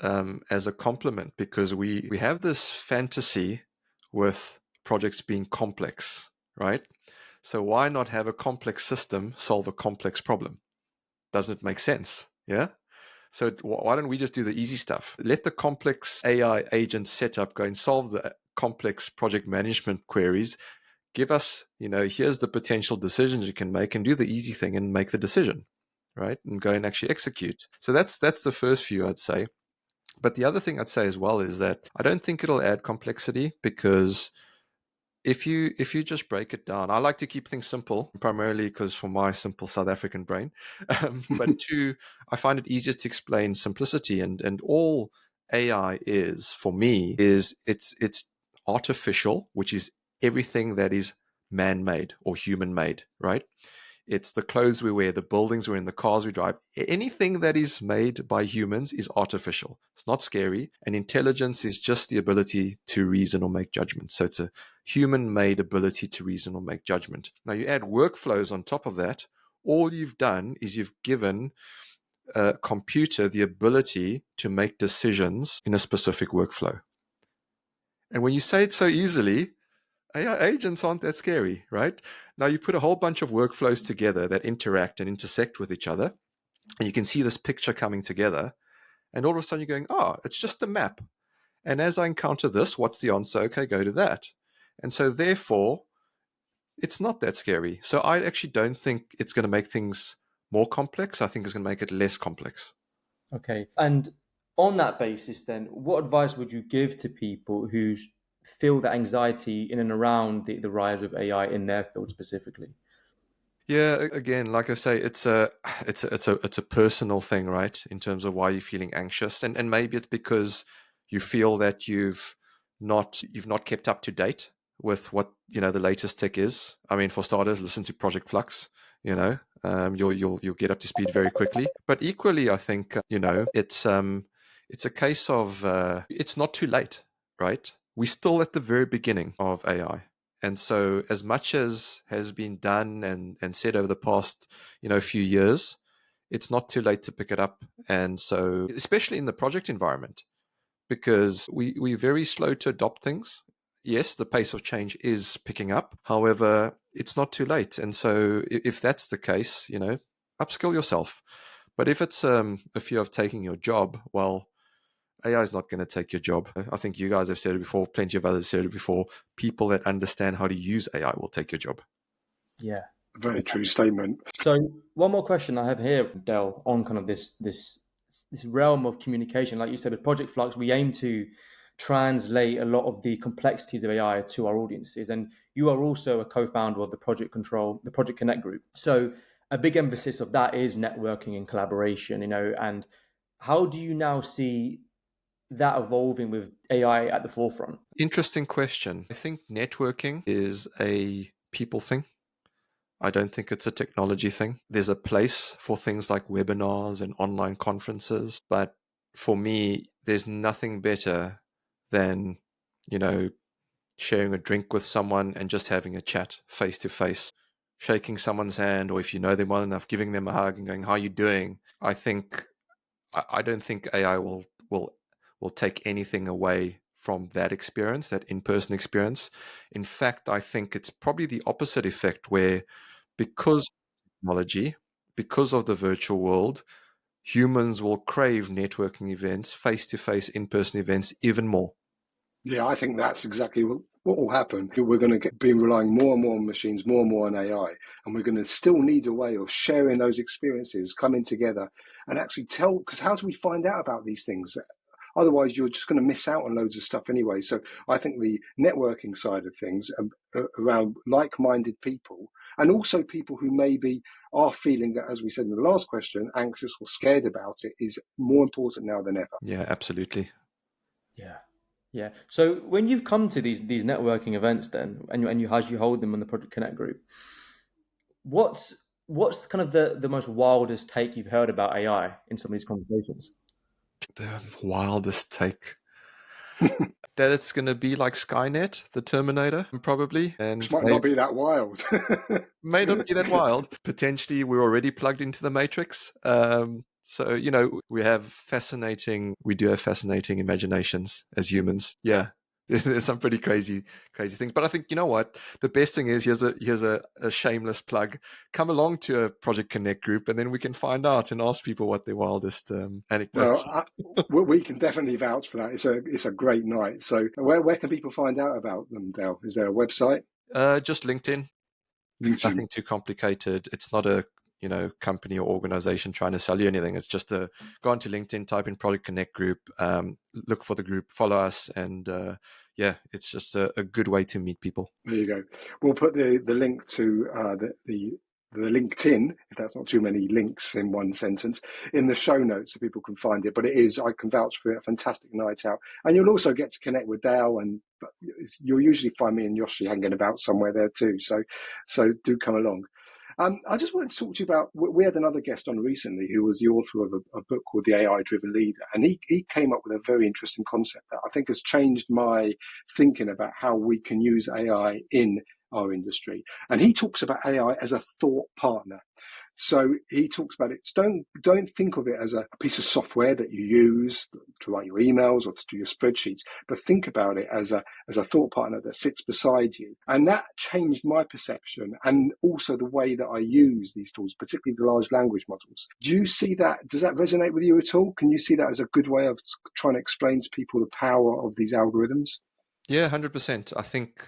as a compliment, because we have this fantasy with projects being complex, right? So why not have a complex system solve a complex problem? Doesn't it make sense? Yeah. So why don't we just do the easy stuff? Let the complex AI agent setup go and solve the complex project management queries. Give us, here's the potential decisions you can make, and do the easy thing and make the decision, right? And go and actually execute. So that's the first view, I'd say. But the other thing I'd say as well is that I don't think it'll add complexity, because if you just break it down, I like to keep things simple, primarily because for my simple South African brain. But two, I find it easier to explain simplicity, and all AI is for me is it's artificial, which is everything that is man-made or human-made, right? It's the clothes we wear, the buildings we're in, the cars we drive. Anything that is made by humans is artificial. It's not scary. And intelligence is just the ability to reason or make judgment. So it's a human-made ability to reason or make judgment. Now you add workflows on top of that. All you've done is you've given a computer the ability to make decisions in a specific workflow. And when you say it so easily, AI agents aren't that scary, right? Now you put a whole bunch of workflows together that interact and intersect with each other. and you can see this picture coming together, and all of a sudden you're going, oh, it's just a map. And as I encounter this, what's the answer? Okay, go to that. And so therefore, it's not that scary. So I actually don't think it's going to make things more complex. I think it's going to make it less complex. Okay. And on that basis, then, what advice would you give to people who feel that anxiety in and around the rise of AI in their field specifically? Yeah, again, like I say, it's a personal thing, right? In terms of why you're feeling anxious, and maybe it's because you feel that you've not kept up to date with what the latest tech is. I mean, for starters, listen to Project Flux. You'll get up to speed very quickly. But equally, I think it's a case of it's not too late, right? We're still at the very beginning of AI. And so as much as has been done and said over the past, few years, it's not too late to pick it up. And so, especially in the project environment, because we're very slow to adopt things. Yes, the pace of change is picking up. However, it's not too late. And so if that's the case, upskill yourself. But if it's a fear of taking your job, well, AI is not going to take your job. I think you guys have said it before. Plenty of others said it before. People that understand how to use AI will take your job. Yeah. Very true statement. So one more question I have here, Dale, on kind of this realm of communication. Like you said, with Project Flux, we aim to translate a lot of the complexities of AI to our audiences. And you are also a co-founder of the Project Connect group. So a big emphasis of that is networking and collaboration, and how do you now see that evolving with AI at the forefront? Interesting question. I think networking is a people thing. I don't think it's a technology thing. There's a place for things like webinars and online conferences, but for me, there's nothing better than, sharing a drink with someone and just having a chat face to face, shaking someone's hand, or if you know them well enough, giving them a hug and going, "How are you doing?" I don't think AI will take anything away from that experience, that in-person experience. In fact, I think it's probably the opposite effect, where because of technology, because of the virtual world, humans will crave networking events, face-to-face, in-person events even more. Yeah, I think that's exactly what will happen. We're going to be relying more and more on machines, more and more on AI, and we're going to still need a way of sharing those experiences, coming together and actually because how do we find out about these things? Otherwise, you're just going to miss out on loads of stuff anyway. So I think the networking side of things around like-minded people, and also people who maybe are feeling, as we said in the last question, anxious or scared about it, is more important now than ever. Yeah, absolutely. Yeah. Yeah. So when you've come to these networking events, then, and you as you hold them on the Project Connect group, what's kind of the most wildest take you've heard about AI in some of these conversations? The wildest take. That it's going to be like Skynet, the Terminator, probably. And Which might not be that wild. may not be that wild. Potentially, we're already plugged into the Matrix. So, we do have fascinating imaginations as humans. Yeah. There's some pretty crazy things. But I think, you know what? The best thing is, here's a shameless plug. Come along to a Project Connect group, and then we can find out and ask people what their wildest anecdotes. Well, we can definitely vouch for that. It's a great night. So where can people find out about them, Dale? Is there a website? Just LinkedIn. Nothing too complicated. It's not a company or organization trying to sell you anything. It's just go onto LinkedIn, type in Project Connect group, look for the group, follow us, and it's just a good way to meet people. There you go. We'll put the link to the LinkedIn, if that's not too many links in one sentence, in the show notes so people can find it. But I can vouch for it, a fantastic night out. And you'll also get to connect with Dale, and you'll usually find me and Yoshi hanging about somewhere there too. So do come along. I just wanted to talk to you about, we had another guest on recently who was the author of a book called The AI-Driven Leader. And he came up with a very interesting concept that I think has changed my thinking about how we can use AI in our industry. And he talks about AI as a thought partner. So he talks about it. Don't think of it as a piece of software that you use to write your emails or to do your spreadsheets, but think about it as a thought partner that sits beside you. And that changed my perception and also the way that I use these tools, particularly the large language models. Do you see that? Does that resonate with you at all? Can you see that as a good way of trying to explain to people the power of these algorithms? Yeah, 100%. I think,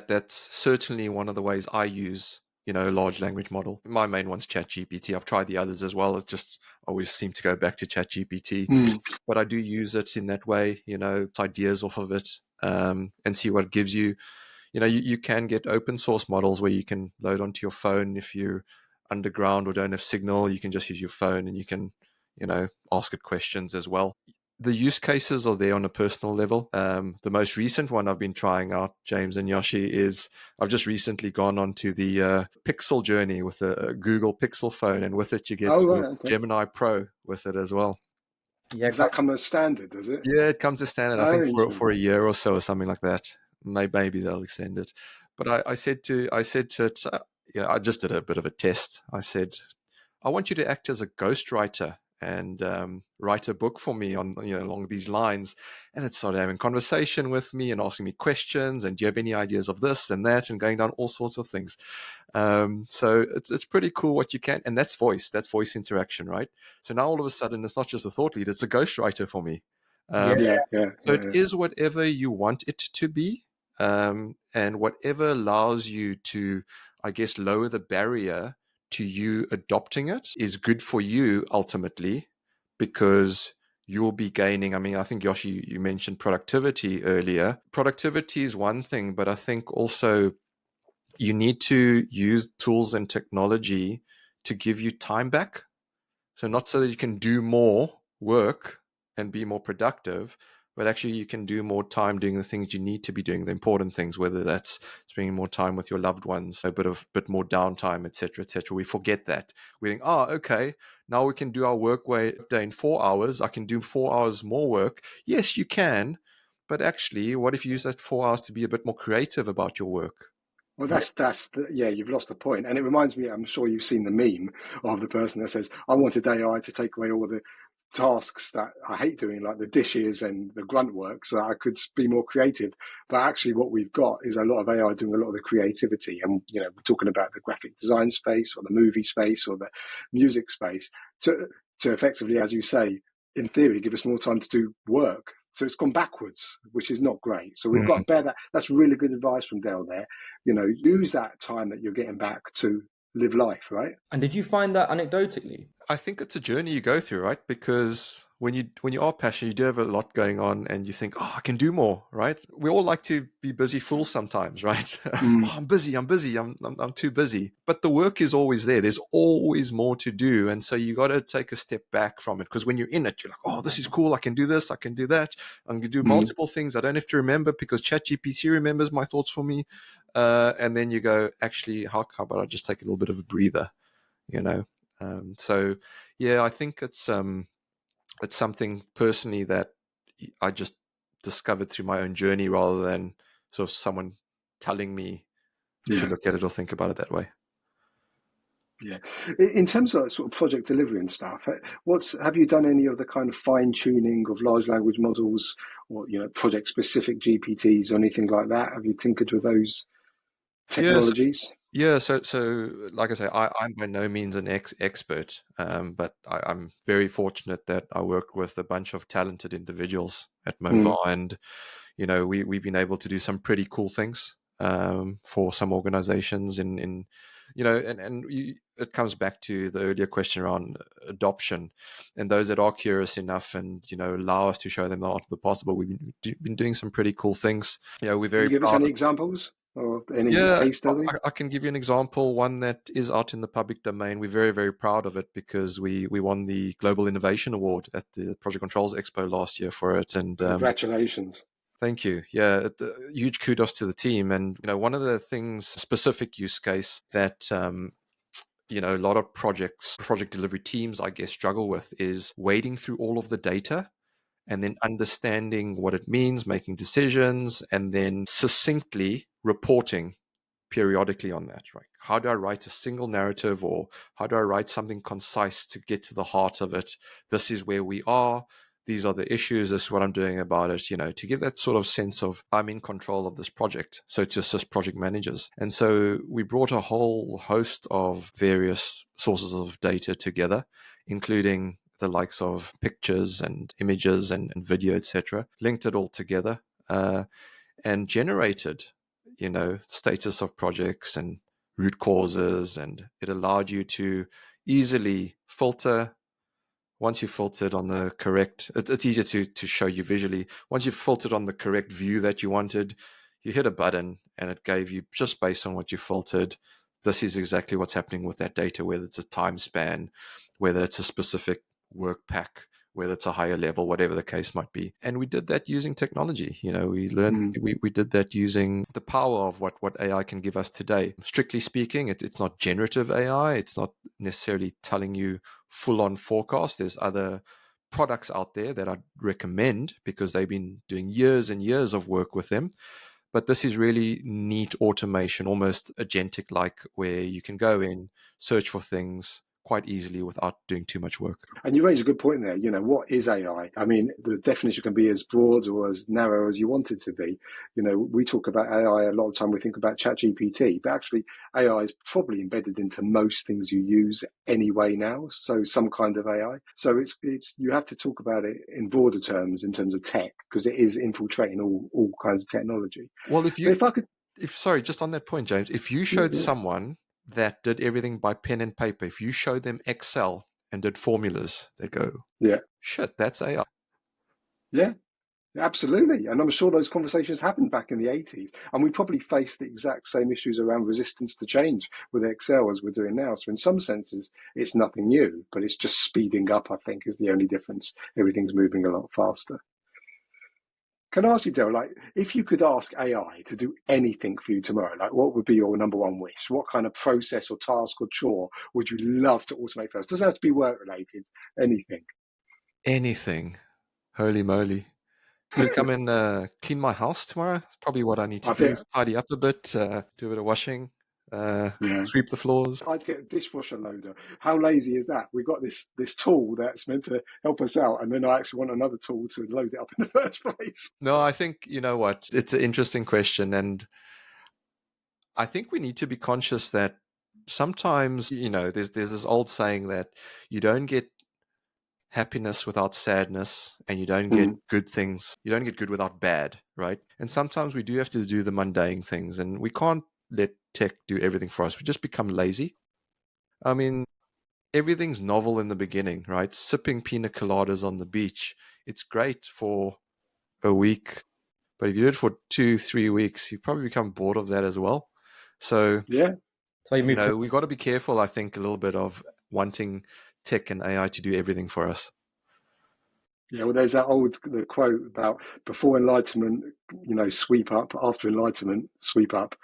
that's certainly one of the ways I use, large language model. My main one's ChatGPT. I've tried the others as well. It just always seem to go back to ChatGPT. But I do use it in that way, ideas off of it, and see what it gives you. You can get open source models where you can load onto your phone. If you're underground or don't have signal, you can just use your phone and you can, ask it questions as well. The use cases are there on a personal level. The most recent one I've been trying out, James and Yoshi, is I've just recently gone onto the Pixel journey with a Google Pixel phone, and with it you get Gemini Pro with it as well. Yeah, does that come as standard, does it? Yeah, it comes as standard. I think for a year or so or something like that. Maybe they'll extend it. But I said to it, I just did a bit of a test. I said, I want you to act as a ghostwriter and write a book for me on along these lines. And it started having conversation with me and asking me questions. And do you have any ideas of this and that, and going down all sorts of things. So it's pretty cool what you can. And that's voice interaction, right? So now all of a sudden it's not just a thought lead; it's a ghostwriter for me. So it is whatever you want it to be, and whatever allows you to, I guess, lower the barrier to you adopting it is good for you ultimately, because you'll be gaining. I mean, I think, Yoshi, you mentioned productivity earlier. Productivity is one thing, but I think also you need to use tools and technology to give you time back. So not so that you can do more work and be more productive, but actually you can do more time doing the things you need to be doing, the important things, whether that's spending more time with your loved ones, a bit more downtime, etc., etc. We forget that. We think, okay, now we can do our work day in 4 hours. I can do 4 hours more work. Yes, you can. But actually, what if you use that 4 hours to be a bit more creative about your work? Well, you've lost the point. And it reminds me, I'm sure you've seen the meme of the person that says, I wanted AI to take away all the tasks that I hate doing, like the dishes and the grunt work, so that I could be more creative. But actually what we've got is a lot of AI doing a lot of the creativity. And, we're talking about the graphic design space or the movie space or the music space to effectively, as you say, in theory, give us more time to do work. So it's gone backwards, which is not great. So we've got to bear that. That's really good advice from Dale there. Use that time that you're getting back to live life, right? And did you find that anecdotally? I think it's a journey you go through, right? Because when you are passionate, you do have a lot going on, and you think, I can do more, right? We all like to be busy fools sometimes, right? I'm busy, I'm too busy. But the work is always there. There's always more to do. And so you got to take a step back from it, because when you're in it, you're like, this is cool. I can do this. I can do that. I'm going to do multiple things. I don't have to remember, because ChatGPT remembers my thoughts for me. And then you go, actually, how about I just take a little bit of a breather, So yeah, I think it's something personally that I just discovered through my own journey, rather than sort of someone telling me to look at it or think about it that way. Yeah. In terms of sort of project delivery and stuff, have you done any of the kind of fine tuning of large language models, or project specific GPTs or anything like that? Have you tinkered with those technologies? Yeah, so like I say, I'm by no means an expert, but I'm very fortunate that I work with a bunch of talented individuals at Movar, and we've been able to do some pretty cool things for some organizations. It comes back to the earlier question around adoption, and those that are curious enough and allow us to show them the art of the possible. We've been doing some pretty cool things. We're very. Can you give us any examples? Or any case study? I can give you an example, one that is out in the public domain. We're very, very proud of it, because we won the Global Innovation Award at the Project Controls Expo last year for it. And congratulations. Thank you. Yeah, huge kudos to the team. And one of the things, specific use case that a lot of project delivery teams, I guess, struggle with, is wading through all of the data and then understanding what it means, making decisions, and then succinctly reporting periodically on that, right? How do I write a single narrative, or how do I write something concise to get to the heart of it? This is where we are. These are the issues. This is what I'm doing about it, to give that sort of sense of I'm in control of this project. So to assist project managers. And so we brought a whole host of various sources of data together, including the likes of pictures and images and video, etc., linked it all together, and generated, status of projects and root causes. And it allowed you to easily filter. Once you filtered on the correct, it's easier to show you visually. Once you filtered on the correct view that you wanted, you hit a button and it gave you, just based on what you filtered, this is exactly what's happening with that data, whether it's a time span, whether it's a specific work pack, whether it's a higher level, whatever the case might be. And we did that using technology. We learned, we did that using the power of what AI can give us today. Strictly speaking, it's not generative AI. It's not necessarily telling you full-on forecast. There's other products out there that I'd recommend because they've been doing years and years of work with them. But this is really neat automation, almost agentic-like, where you can go in, search for things quite easily without doing too much work. And you raise a good point there. What is AI? I mean, the definition can be as broad or as narrow as you want it to be. We talk about AI a lot of the time. We think about ChatGPT, but actually AI is probably embedded into most things you use anyway now. So some kind of AI. So it's you have to talk about it in broader terms in terms of tech, because it is infiltrating all kinds of technology. Well, sorry, just on that point, James, if you showed someone that did everything by pen and paper, if you showed them Excel and did formulas, they go, yeah, shit, that's AI. Yeah, absolutely. And I'm sure those conversations happened back in the 80s. And we probably faced the exact same issues around resistance to change with Excel as we're doing now. So in some senses, it's nothing new, but it's just speeding up, I think, is the only difference. Everything's moving a lot faster. Can I ask you, Dale, if you could ask AI to do anything for you tomorrow, what would be your number one wish? What kind of process or task or chore would you love to automate first? Doesn't have to be work related, anything. Anything. Holy moly. Could it come and clean my house tomorrow? That's probably what I need to do, is tidy up a bit, do a bit of washing, sweep the floors. I'd get a dishwasher loader. How lazy is that? We've got this tool that's meant to help us out, and then I actually want another tool to load it up in the first place. No, I think, you know what, it's an interesting question. And I think we need to be conscious that sometimes, there's this old saying that you don't get happiness without sadness, and you don't get good things. You don't get good without bad, right? And sometimes we do have to do the mundane things, and we can't let tech do everything for us. We just become lazy. I mean, everything's novel in the beginning, right? Sipping pina coladas on the beach, it's great for a week, but if you do it for 2-3 weeks, you probably become bored of that as well. So yeah, we got to be careful, I think, a little bit of wanting tech and AI to do everything for us. Yeah, well, there's the quote about before enlightenment, sweep up. After enlightenment, sweep up,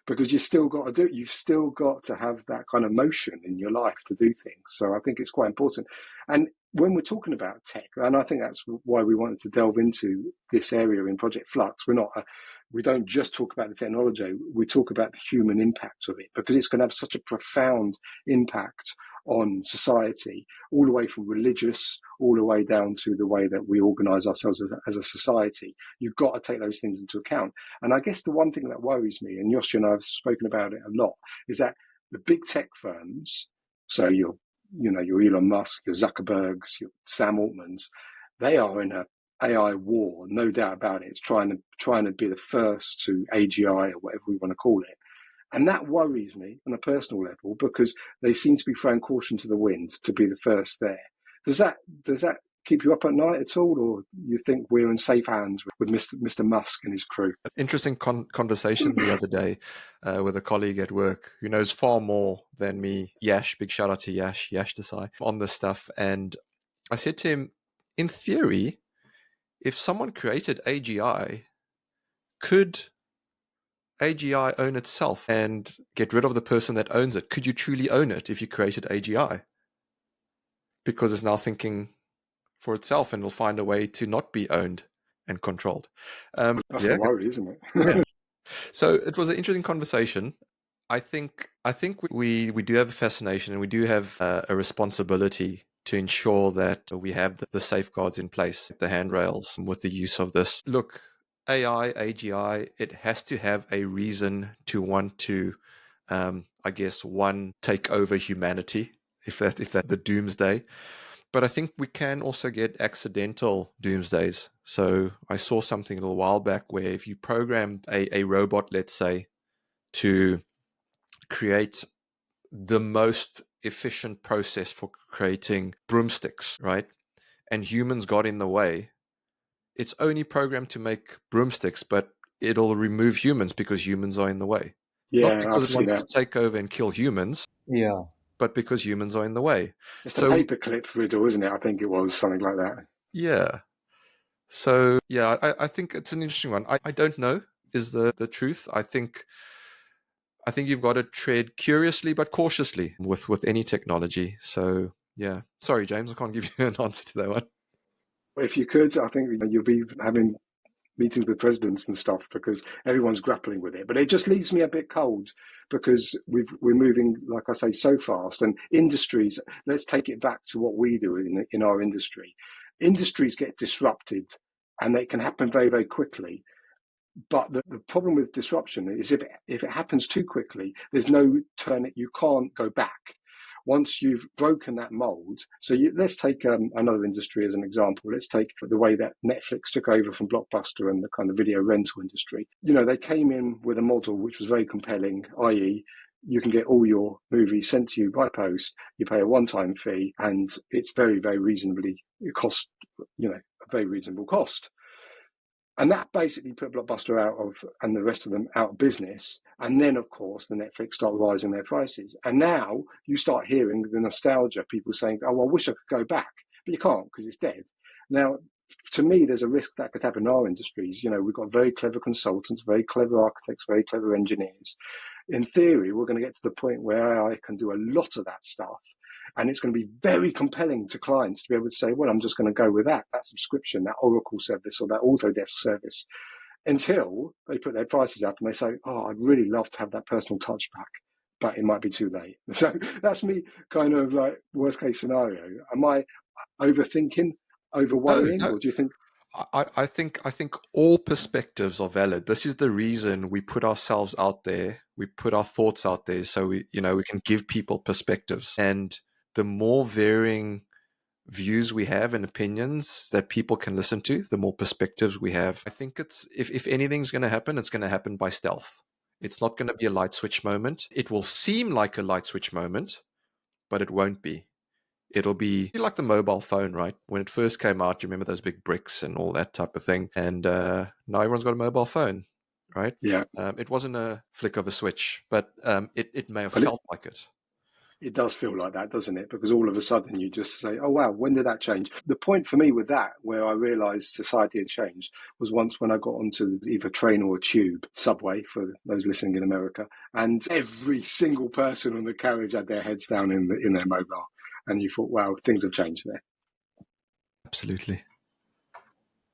because you've still got to have that kind of motion in your life to do things. So I think it's quite important. And when we're talking about tech, and I think that's why we wanted to delve into this area in Project Flux, we don't just talk about the technology, we talk about the human impact of it, because it's going to have such a profound impact on society, all the way from religious, all the way down to the way that we organise ourselves as a society. You've got to take those things into account. And I guess the one thing that worries me, and Yoshi and I have spoken about it a lot, is that the big tech firms, so your Elon Musk, your Zuckerbergs, your Sam Altmans, they are in a AI war, no doubt about it. It's trying to be the first to AGI, or whatever we want to call it. And that worries me on a personal level, because they seem to be throwing caution to the wind to be the first there. Does that keep you up at night at all, or you think we're in safe hands with Mr. Musk and his crew? Interesting conversation the other day with a colleague at work who knows far more than me, Yash. Big shout out to Yash Desai, on this stuff. And I said to him, in theory, if someone created AGI, could AGI own itself and get rid of the person that owns it? Could you truly own it if you created AGI? Because it's now thinking for itself and will find a way to not be owned and controlled. That's the worry, isn't it? Yeah. So it was an interesting conversation. I think we do have a fascination, and we do have a responsibility to ensure that we have the safeguards in place, the handrails with the use of this. Look, AI, AGI, it has to have a reason to want to, I guess, one, take over humanity, if that the doomsday. But I think we can also get accidental doomsdays. So I saw something a little while back where if you programmed a robot, let's say, to create the most efficient process for creating broomsticks, right? And humans got in the way. It's only programmed to make broomsticks, but it'll remove humans because humans are in the way. Not Yeah, I've because it seen wants to that. take over and kill humans, Yeah. but because humans are in the way. It's the So, paperclip riddle, isn't it? I think it was something like that. yeah. So, yeah, I think it's an interesting one. I don't know is the truth. I think you've got to tread curiously but cautiously with any technology. So, yeah. Sorry, James, I can't give you an answer to that one. If you could, I think you'll be having meetings with presidents and stuff because everyone's grappling with it. But it just leaves me a bit cold because we're moving, like I say, so fast. And industries, let's take it back to what we do in our industry. Industries get disrupted and they can happen very, very quickly. But the problem with disruption is if it happens too quickly, there's no turn it. You can't go back once you've broken that mold. So let's take another industry as an example. Let's take the way that Netflix took over from Blockbuster and the kind of video rental industry. You know, they came in with a model which was very compelling, i.e., you can get all your movies sent to you by post. You pay a one-time fee, and it's very, very reasonably it costs, a very reasonable cost. And that basically put Blockbuster out of, and the rest of them out of business. And then, of course, the Netflix start rising their prices. And now you start hearing the nostalgia, people saying, oh, I wish I could go back. But you can't because it's dead. Now, to me, there's a risk that could happen in our industries. You know, we've got very clever consultants, very clever architects, very clever engineers. In theory, we're going to get to the point where AI can do a lot of that stuff. And it's going to be very compelling to clients to be able to say, well, I'm just going to go with that subscription, that Oracle service or that Autodesk service, until they put their prices up and they say, oh, I'd really love to have that personal touch back, but it might be too late. So that's me kind of like worst case scenario. Am I overthinking, over worrying, No. or do you think? I think all perspectives are valid. This is the reason we put ourselves out there. We put our thoughts out there so we can give people perspectives. And the more varying views we have and opinions that people can listen to, the more perspectives we have. I think it's if anything's going to happen, it's going to happen by stealth. It's not going to be a light switch moment. It will seem like a light switch moment, but it won't be. It'll be like the mobile phone, right? When it first came out, you remember those big bricks and all that type of thing. And now everyone's got a mobile phone, right? Yeah. It wasn't a flick of a switch, but it may have But felt like it. it does feel like that, doesn't it? Because all of a sudden you just say, oh, wow, when did that change? The point for me with that, where I realised society had changed, was once when I got onto either train or tube, subway, for those listening in America, and every single person on the carriage had their heads down in their mobile. And you thought, wow, things have changed there. Absolutely.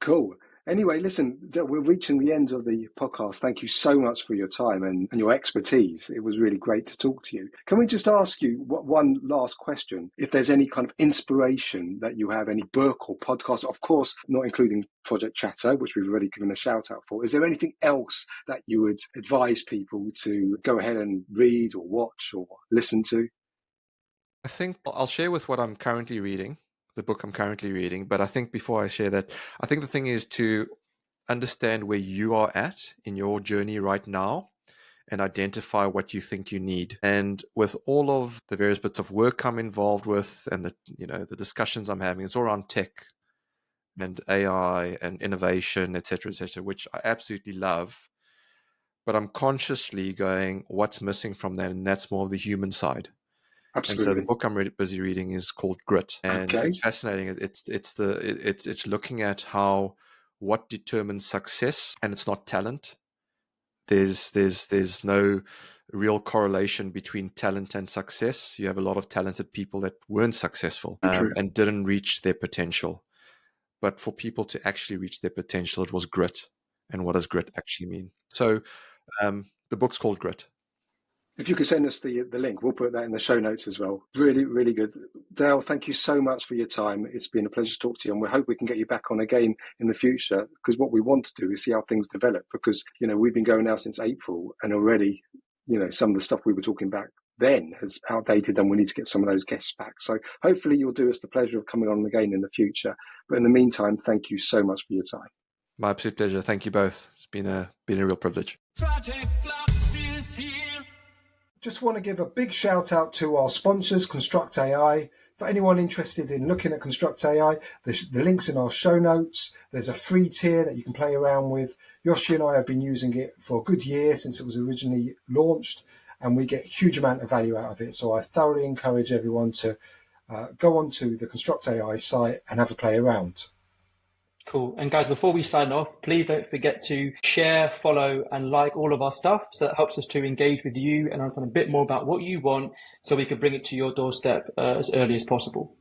Cool. Anyway, listen, we're reaching the end of the podcast. Thank you so much for your time and your expertise. It was really great to talk to you. Can we just ask you one last question? If there's any kind of inspiration that you have, any book or podcast, of course, not including Project Chatter, which we've already given a shout out for, is there anything else that you would advise people to go ahead and read or watch or listen to? I think I'll share with what I'm currently reading, the book I'm currently reading. But I think before I share that, I think the thing is to understand where you are at in your journey right now and identify what you think you need. And with all of the various bits of work I'm involved with and the discussions I'm having, it's all around tech and AI and innovation, et cetera, which I absolutely love. But I'm consciously going, what's missing from that? And that's more of the human side. And so the Absolutely. book I'm really busy reading is called Grit, and Okay. it's fascinating. It's looking at how what determines success, and it's not talent. There's no real correlation between talent and success. You have a lot of talented people that weren't successful and didn't reach their potential. But for people to actually reach their potential, it was grit. And what does grit actually mean? So the book's called Grit. If you could send us the link, we'll put that in the show notes as well. Really, really good. Dale, thank you so much for your time. It's been a pleasure to talk to you, and we hope we can get you back on again in the future, because what we want to do is see how things develop, because, we've been going now since April, and already, some of the stuff we were talking about then is outdated, and we need to get some of those guests back. So hopefully you'll do us the pleasure of coming on again in the future. But in the meantime, thank you so much for your time. My absolute pleasure. Thank you both. It's been a real privilege. Project Flux is here. Just want to give a big shout out to our sponsors, Construct AI. For anyone interested in looking at Construct AI, the link's in our show notes. There's a free tier that you can play around with. Yoshi and I have been using it for a good year since it was originally launched, and we get a huge amount of value out of it. So I thoroughly encourage everyone to go onto the Construct AI site and have a play around. Cool. And guys, before we sign off, please don't forget to share, follow, and like all of our stuff. So that helps us to engage with you and understand a bit more about what you want, so we can bring it to your doorstep as early as possible.